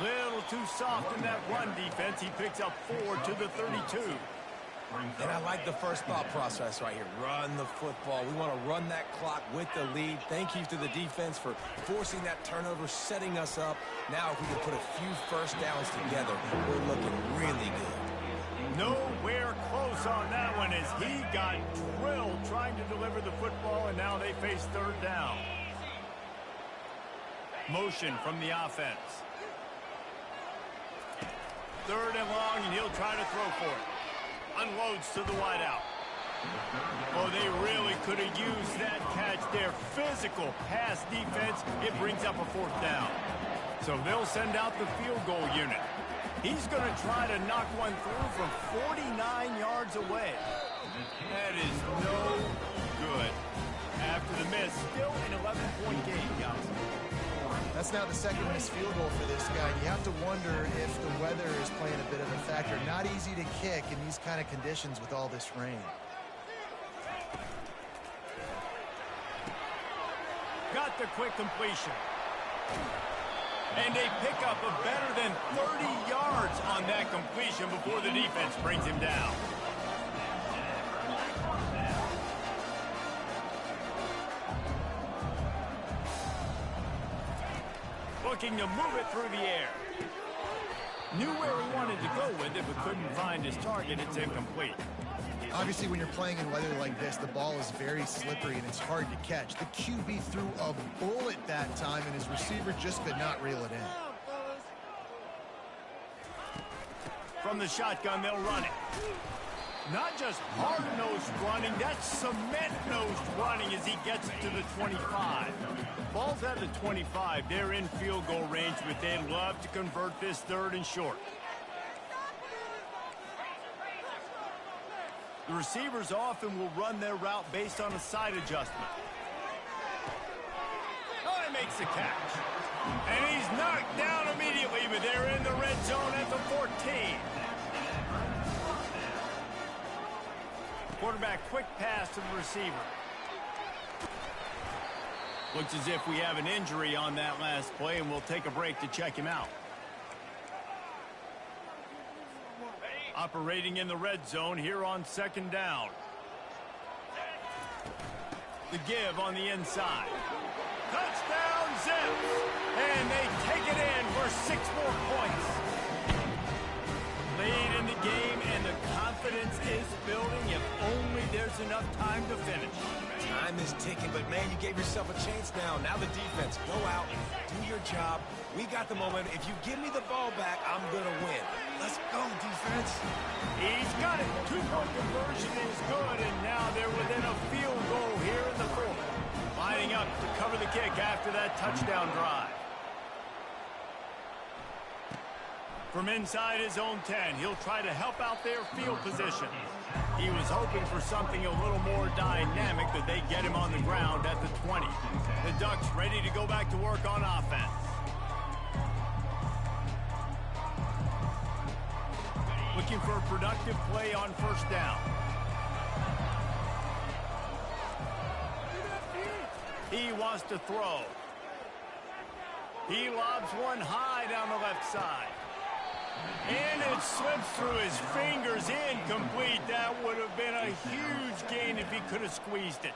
Little too soft in that run defense. He picks up 4 to the 32. And I like the first thought process right here. Run the football. We want to run that clock with the lead. Thank you to the defense for forcing that turnover, setting us up. Now if we can put a few first downs together, we're looking really good. Nowhere close on that one as he got drilled trying to deliver the football, and now they face third down. Motion from the offense. Third and long, and he'll try to throw for it. Unloads to the wideout. Oh, they really could have used that catch there. Physical pass defense. It brings up a fourth down. So they'll send out the field goal unit. He's going to try to knock one through from 49 yards away. That is no good. After the miss, still an 11-point game, guys. That's now the second missed field goal for this guy. You have to wonder if the weather is playing a bit of a factor. Not easy to kick in these kind of conditions with all this rain. Got the quick completion. And a pickup of better than 30 yards on that completion before the defense brings him down. Looking to move it through the air. Knew where he wanted to go with it, but couldn't find his target. It's incomplete. Obviously, when you're playing in weather like this, the ball is very slippery and it's hard to catch. The QB threw a bullet that time, and his receiver just could not reel it in. From the shotgun, they'll run it. Not just hard-nosed running, that's cement-nosed running as he gets it to the 25. Ball's at the 25. They're in field goal range, but they'd love to convert this third and short. The receivers often will run their route based on a side adjustment. Oh, he makes the catch. And he's knocked down immediately, but they're in the red zone at the 14. Quarterback, quick pass to the receiver. Looks as if we have an injury on that last play, and we'll take a break to check him out. Operating in the red zone here on second down. The give on the inside. Touchdown, Zips! And they take it in for 6 more points. Late in the game, and the confidence is building. If only there's enough time to finish. Time is ticking, but man, you gave yourself a chance now. Now the defense, go out, do your job. We got the momentum. If you give me the ball back, I'm going to win. Let's go, defense. He's got it. 2-point conversion is good, and now they're within a field goal here in the fourth. Lining up to cover the kick after that touchdown drive. From inside his own 10, he'll try to help out their field position. He was hoping for something a little more dynamic, but they get him on the ground at the 20. The Ducks ready to go back to work on offense. Looking for a productive play on first down. He wants to throw. He lobs one high down the left side. And it slips through his fingers, incomplete. That would have been a huge gain if he could have squeezed it.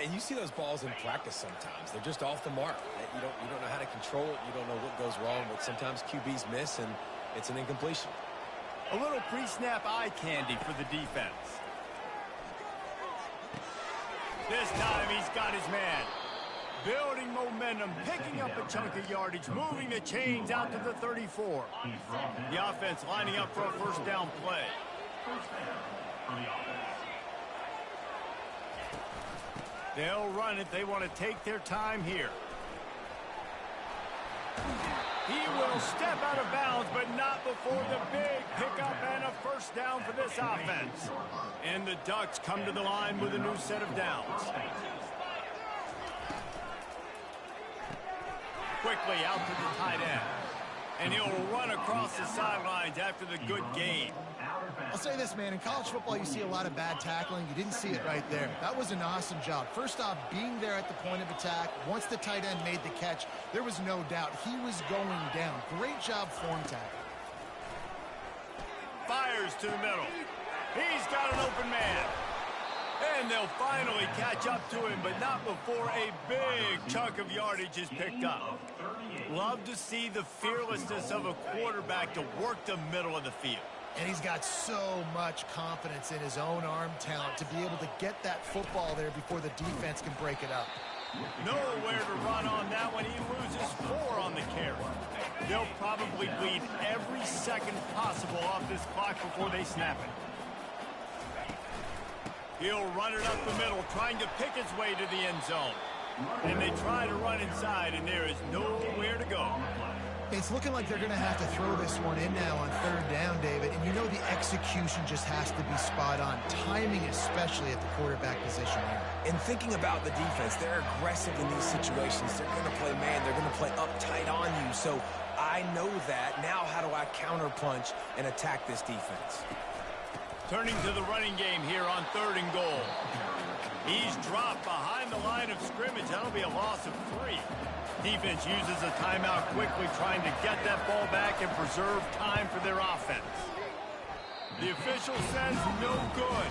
And you see those balls in practice sometimes. They're just off the mark. You don't know how to control it. You don't know what goes wrong, but sometimes QBs miss, and it's an incompletion. A little pre-snap eye candy for the defense. This time he's got his man. Building momentum, picking up a chunk of yardage, moving the chains out to the 34. The offense lining up for a first down play. They'll run it. They want to take their time here. He will step out of bounds, but not before the big pickup and a first down for this offense. And the Ducks come to the line with a new set of downs. Quickly out to the tight end. And he'll run across the sidelines after the good game. I'll say this, man. In college football, you see a lot of bad tackling. You didn't see it right there. That was an awesome job. First off, being there at the point of attack. Once the tight end made the catch, there was no doubt he was going down. Great job form tackling. Fires to the middle. He's got an open man. And they'll finally catch up to him, but not before a big chunk of yardage is picked up. Love to see the fearlessness of a quarterback to work the middle of the field. And he's got so much confidence in his own arm talent to be able to get that football there before the defense can break it up. Nowhere to run on that one. He loses 4 on the carry. They'll probably bleed every second possible off this clock before they snap it. He'll run it up the middle, trying to pick his way to the end zone. And they try to run inside, and there is nowhere to go. It's looking like they're going to have to throw this one in now on 3rd down, David. And you know the execution just has to be spot on. Timing, especially at the quarterback position here. And thinking about the defense, they're aggressive in these situations. They're going to play man. They're going to play up tight on you. So I know that. Now how do I counterpunch and attack this defense? Turning to the running game here on 3rd and goal. He's dropped behind the line of scrimmage. That'll be a loss of 3. Defense uses a timeout quickly, trying to get that ball back and preserve time for their offense. The official says no good.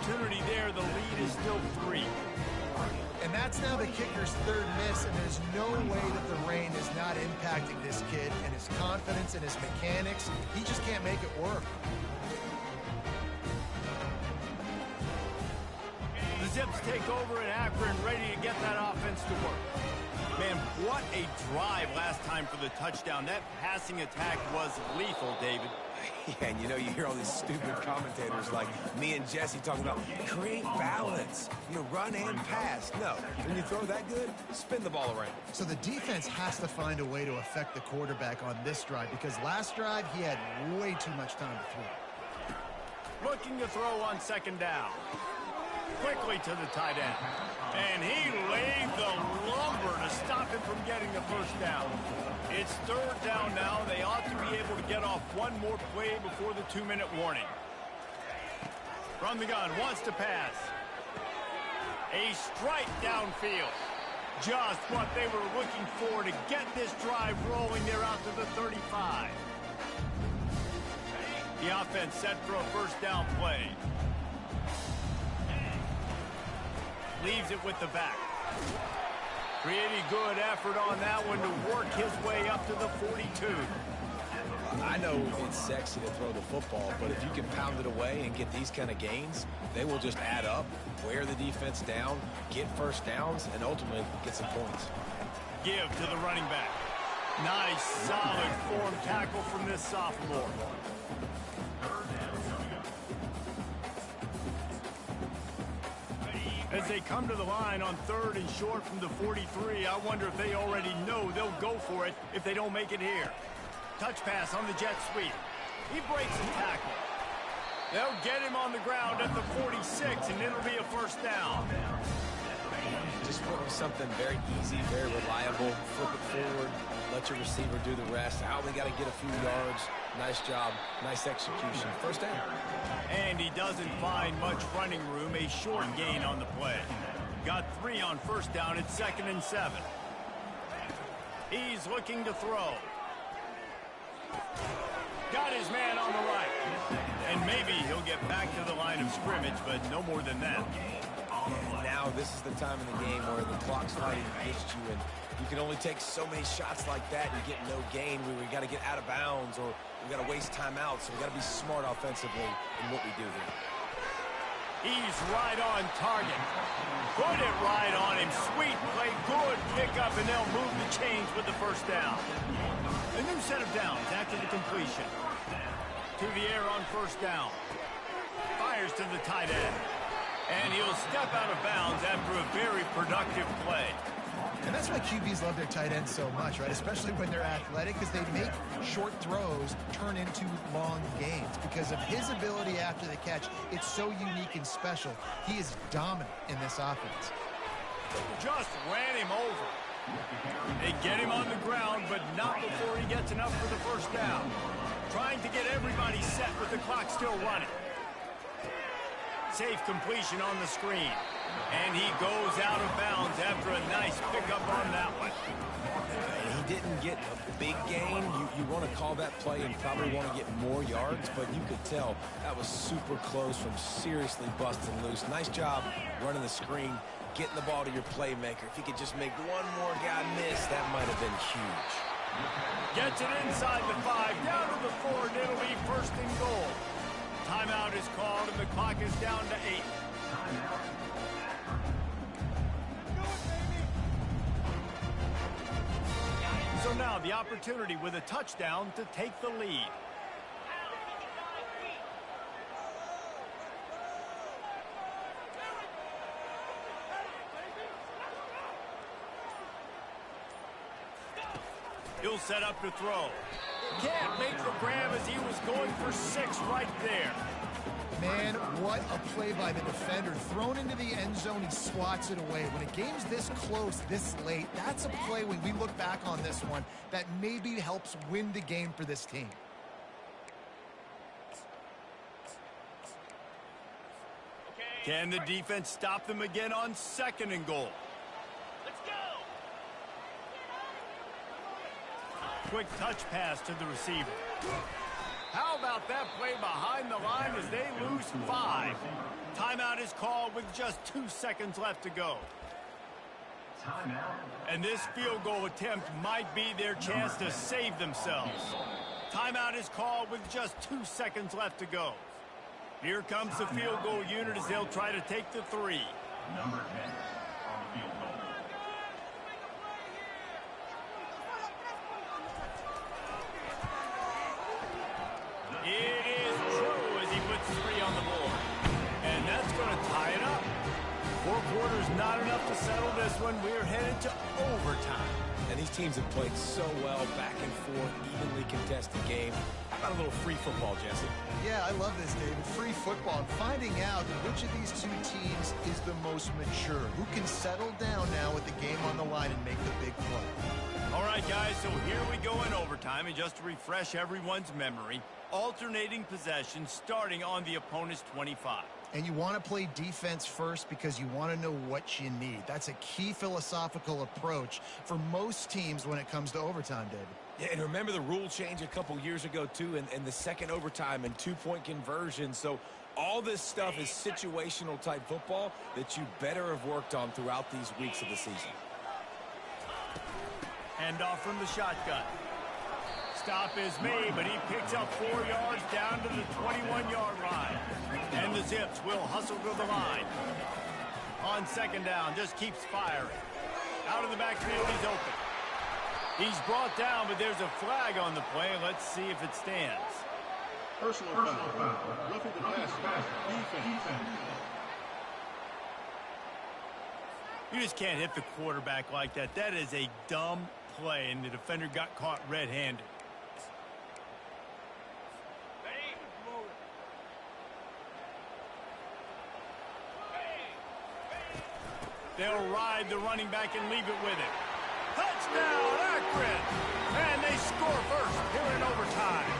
Opportunity there, the lead is still 3. And that's now the kicker's 3rd miss, and there's no way that the rain is not impacting this kid and his confidence and his mechanics. He just can't make it work. The Zips take over in Akron, ready to get that offense to work. Man, what a drive last time for the touchdown. That passing attack was lethal, David. Yeah, and you know, you hear all these stupid commentators like me and Jesse talking about create balance, run and pass. No, when you throw that good, spin the ball around. So the defense has to find a way to affect the quarterback on this drive, because last drive he had way too much time to throw. Looking to throw on 2nd down. Quickly to the tight end. And he laid the lumber to stop him from getting the 1st down. It's 3rd down now. They ought to be able to get off one more play before the 2-minute warning. From the gun, wants to pass. A strike downfield. Just what they were looking for to get this drive rolling. They're out to the 35. The offense set for a 1st down play. Leaves it with the back. Pretty good effort on that one to work his way up to the 42. I know it's sexy to throw the football, but if you can pound it away and get these kind of gains, they will just add up, wear the defense down, get 1st downs, and ultimately get some points. Give to the running back. Nice, solid form tackle from this sophomore. As they come to the line on 3rd and short from the 43, I wonder if they already know they'll go for it if they don't make it here. Touch pass on the jet sweep. He breaks the tackle. They'll get him on the ground at the 46, and it'll be a 1st down. Just something very easy, very reliable. Flip it forward, let your receiver do the rest. I only got to get a few yards. Nice job, nice execution. 1st down. And he doesn't find much running room. A short gain on the play. Got 3 on 1st down. It's 2nd and 7. He's looking to throw. Got his man on the right. And maybe he'll get back to the line of scrimmage, but no more than that. And now this is the time in the game where the clock's fighting against you, and You can only take so many shots like that and get no gain. We got to get out of bounds or we got to waste timeouts. So we got to be smart offensively in what we do here. He's right on target. Put it right on him. Sweet play, good pickup, and they'll move the chains with the first down. A new set of downs after the completion. To the air on first down. Fires to the tight end. And he'll step out of bounds after a very productive play. And that's why QBs love their tight ends so much, right? Especially when they're athletic, because they make short throws turn into long gains. Because of his ability after the catch, it's so unique and special. He is dominant in this offense. Just ran him over. They get him on the ground, but not before he gets enough for the first down. Trying to get everybody set with the clock still running. Safe completion on the screen. And he goes out of bounds after a nice pickup on that one. He didn't get a big gain. You want to call that play and probably want to get more yards, but you could tell that was super close from seriously busting loose. Nice job running the screen, getting the ball to your playmaker. If he could just make one more guy miss, that might have been huge. Gets it inside the 5, down to the 4, and it'll be first and goal. Timeout is called, and the clock is down to 8. So now the opportunity with a touchdown to take the lead. He'll set up to throw. Can't make the grab as he was going for 6 right there. Man, what a play by the defender. Thrown into the end zone, he swats it away. When a game's this close, this late, that's a play when we look back on this one that maybe helps win the game for this team. Can the defense stop them again on 2nd and goal? Let's go! Quick touch pass to the receiver. How about that play behind the line as they lose 5? Timeout is called with just 2 seconds left to go. And this field goal attempt might be their chance to save themselves. Timeout is called with just 2 seconds left to go. Here comes the field goal unit as they'll try to take the 3. Number 10 on the field goal. It is true as he puts 3 on the board. And that's going to tie it up. 4 quarters not enough to settle this one. We're headed to overtime. And these teams have played so well, back and forth, evenly contested game. How about a little free football, Jesse? Yeah, I love this, David. Free football. And finding out which of these 2 teams is the most mature. Who can settle down now with the game on the line and make the big play. All right, guys, so here we go in overtime. And just to refresh everyone's memory, alternating possession starting on the opponent's 25. And you want to play defense first because you want to know what you need. That's a key philosophical approach for most teams when it comes to overtime, David. Yeah, and remember the rule change a couple years ago, too, and the second overtime and 2-point conversion. So all this stuff is situational type football that you better have worked on throughout these weeks of the season. Handoff from the shotgun. Stop is made, but he picks up 4 yards down to the 21-yard line. And the Zips will hustle to the line. On 2nd down, just keeps firing. Out of the backfield, he's open. He's brought down, but there's a flag on the play. Let's see if it stands. Personal foul. Roughing the passer. Defense. You just can't hit the quarterback like that. That is a dumb play, and the defender got caught red-handed. They'll ride the running back and leave it with him. Touchdown, Akron! And they score first here in overtime.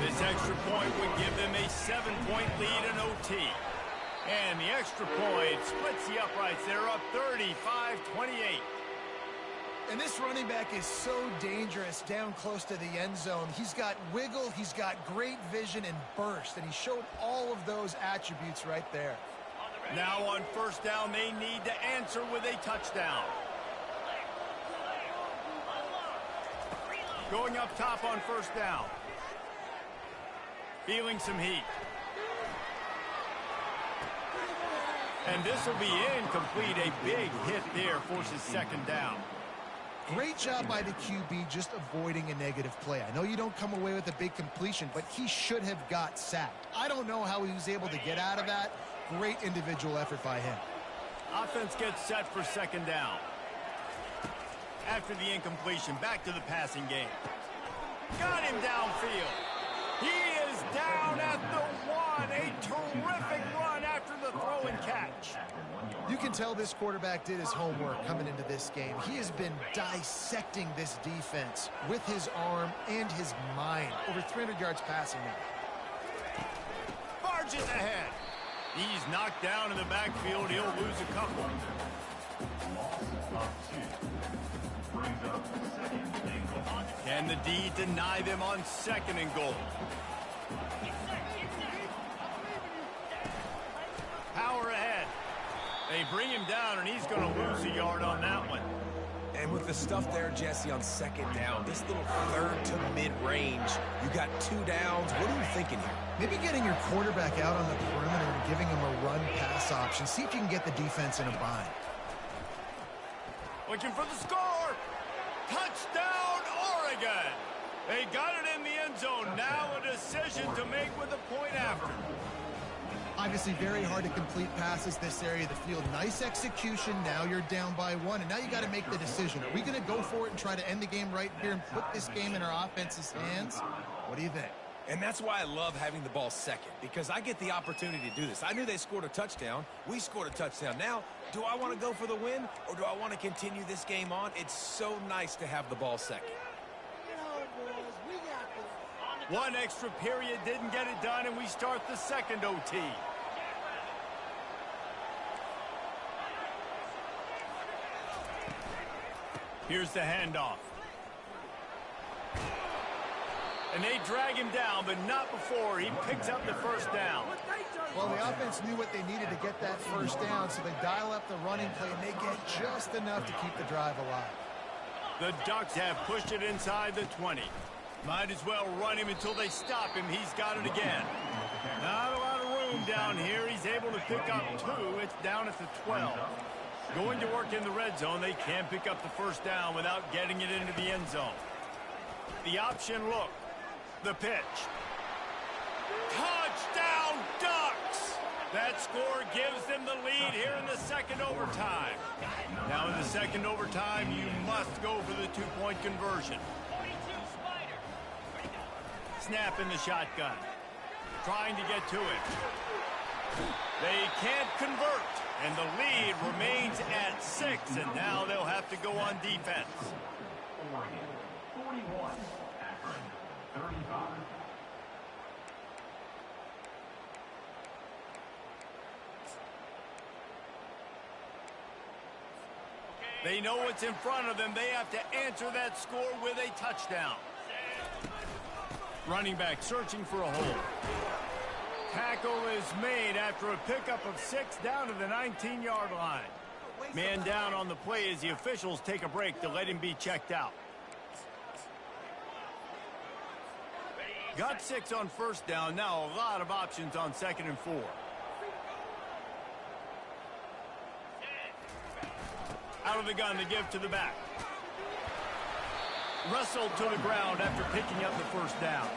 This extra point would give them a 7-point lead in OT. And the extra point splits the uprights. They're up 35-28. And this running back is so dangerous down close to the end zone. He's got wiggle, he's got great vision and burst, and he showed all of those attributes right there. Now on 1st down, they need to answer with a touchdown. Going up top on first down. Feeling some heat. And this will be incomplete. A big hit there forces second down. Great job by the QB just avoiding a negative play. I know you don't come away with a big completion, but he should have got sacked. I don't know how he was able to get out of that. Great individual effort by him. Offense gets set for second down. After the incompletion, back to the passing game. Got him downfield. He is down at the 1. A terrific run after the throw and catch. You can tell this quarterback did his homework coming into this game. He has been dissecting this defense with his arm and his mind. Over 300 yards passing now. Barges ahead. He's knocked down in the backfield. He'll lose a couple. Can the D deny them on second and goal? Power ahead. They bring him down, and he's going to lose a yard on that one. And with the stuff there, Jesse, on second down, this little third to mid-range, you got 2 downs. What are you thinking here? Maybe getting your quarterback out on the perimeter and giving him a run-pass option. See if you can get the defense in a bind. Looking for the score. Touchdown, Oregon. They got it in the end zone. Now a decision to make with a point after. Obviously very hard to complete passes this area of the field. Nice execution. Now you're down by 1, and now you got to make the decision. Are we going to go for it and try to end the game right here and put this game in our offense's hands? What do you think? And that's why I love having the ball second, because I get the opportunity to do this. I knew they scored a touchdown. We scored a touchdown. Now, do I want to go for the win, or do I want to continue this game on? It's so nice to have the ball second. One extra period didn't get it done, and we start the second OT. Here's the handoff. And they drag him down, but not before he picks up the first down. Well, the offense knew what they needed to get that first down, so they dial up the running play, and they get just enough to keep the drive alive. The Ducks have pushed it inside the 20. Might as well run him until they stop him. He's got it again. Not a lot of room down here. He's able to pick up 2. It's down at the 12. Going to work in the red zone. They can't pick up the first down without getting it into the end zone. The option look. The pitch. Touchdown, Ducks! That score gives them the lead here in the second overtime. Now in the second overtime, you must go for the 2-point conversion. Snap in the shotgun. Trying to get to it. They can't convert, and the lead remains at 6, and now they'll have to go on defense. Oregon, 41. Akron, 35. They know what's in front of them. They have to answer that score with a touchdown. Running back searching for a hole. Tackle is made after a pickup of 6 down to the 19-yard line. Man down on the play as the officials take a break to let him be checked out. Got 6 on first down. Now a lot of options on second and 4. Out of the gun to give to the back. Wrestled to the ground after picking up the first down.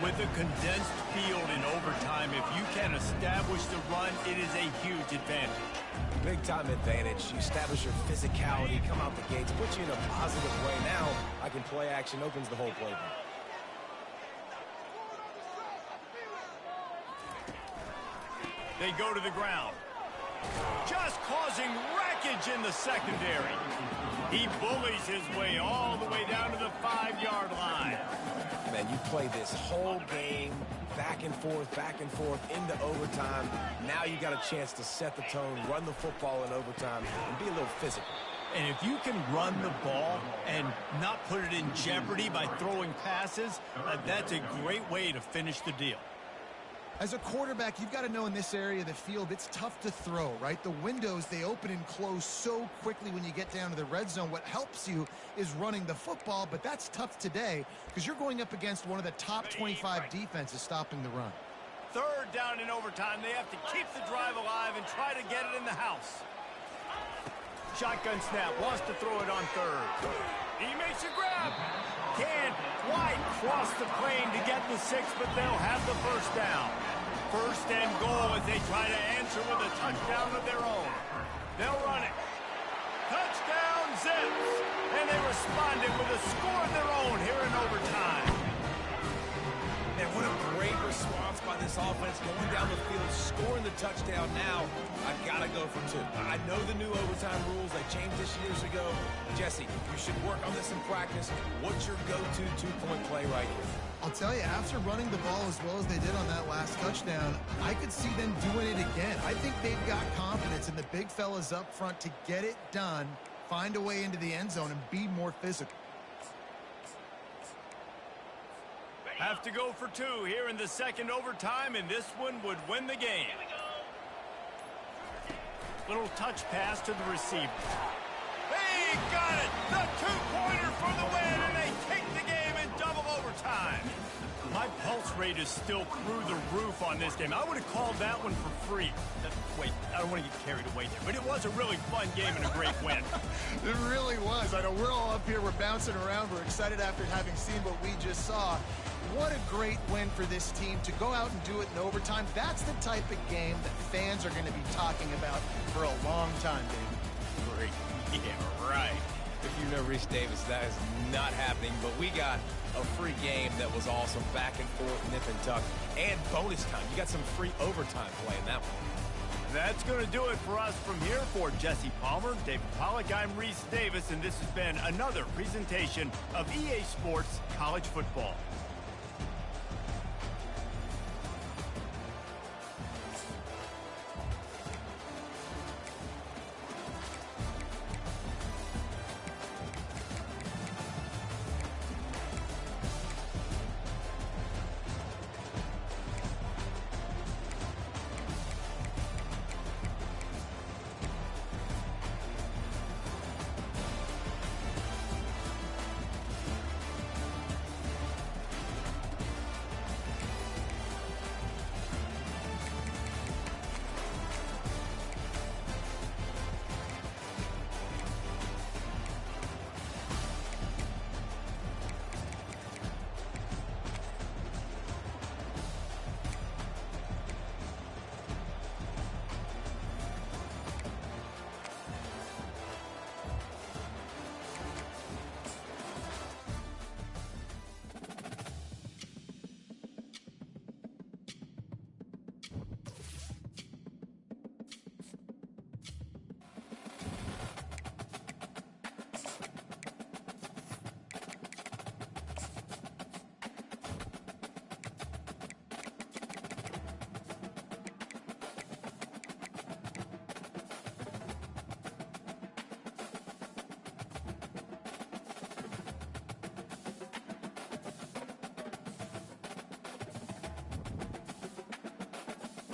With a condensed field in overtime, if you can establish the run, it is a huge advantage. Big-time advantage. You establish your physicality, come out the gates, put you in a positive way. Now, I can play action, opens the whole playbook. They go to the ground. Just causing wreckage in the secondary. He bullies his way all the way down to the 5-yard line. Man, you play this whole game back and forth into overtime. Now you got a chance to set the tone, run the football in overtime, and be a little physical. And if you can run the ball and not put it in jeopardy by throwing passes, that's a great way to finish the deal. As a quarterback, you've got to know in this area of the field, it's tough to throw, right? The windows, they open and close so quickly when you get down to the red zone. What helps you is running the football, but that's tough today because you're going up against one of the top 25 defenses stopping the run. Third down in overtime. They have to keep the drive alive and try to get it in the house. Shotgun snap. Wants to throw it on third. He makes a grab. Can't quite cross the plane to get the 6, but they'll have the first down. First and goal as they try to answer with a touchdown of their own. They'll run it. Touchdown Zips. And they responded with a score of their own here in overtime. And what a great response by this offense, going down the field, scoring the touchdown. Now, I've got to go for 2. I know the new overtime rules. They changed this years ago. Jesse, you should work on this in practice. What's your go-to two-point play right here? I'll tell you, after running the ball as well as they did on that last touchdown, I could see them doing it again. I think they've got confidence in the big fellas up front to get it done, find a way into the end zone, and be more physical. Have to go for 2 here in the second overtime, and this one would win the game. Little touch pass to the receiver. They got it! The two-pointer for the win, and they take the game in double overtime. My pulse rate is still through the roof on this game. I would have called that one for free. Wait, I don't want to get carried away there, but it was a really fun game and a great win. It really was. I know we're all up here, we're bouncing around, we're excited after having seen what we just saw. What a great win for this team to go out and do it in overtime. That's the type of game that fans are going to be talking about for a long time, baby. Great. Yeah, right. If you know Reese Davis, that is not happening, but we got a free game that was awesome, back and forth, nip and tuck, and bonus time. You got some free overtime play in that one. That's going to do it for us from here. For Jesse Palmer, David Pollack, I'm Reese Davis, and this has been another presentation of EA Sports College Football.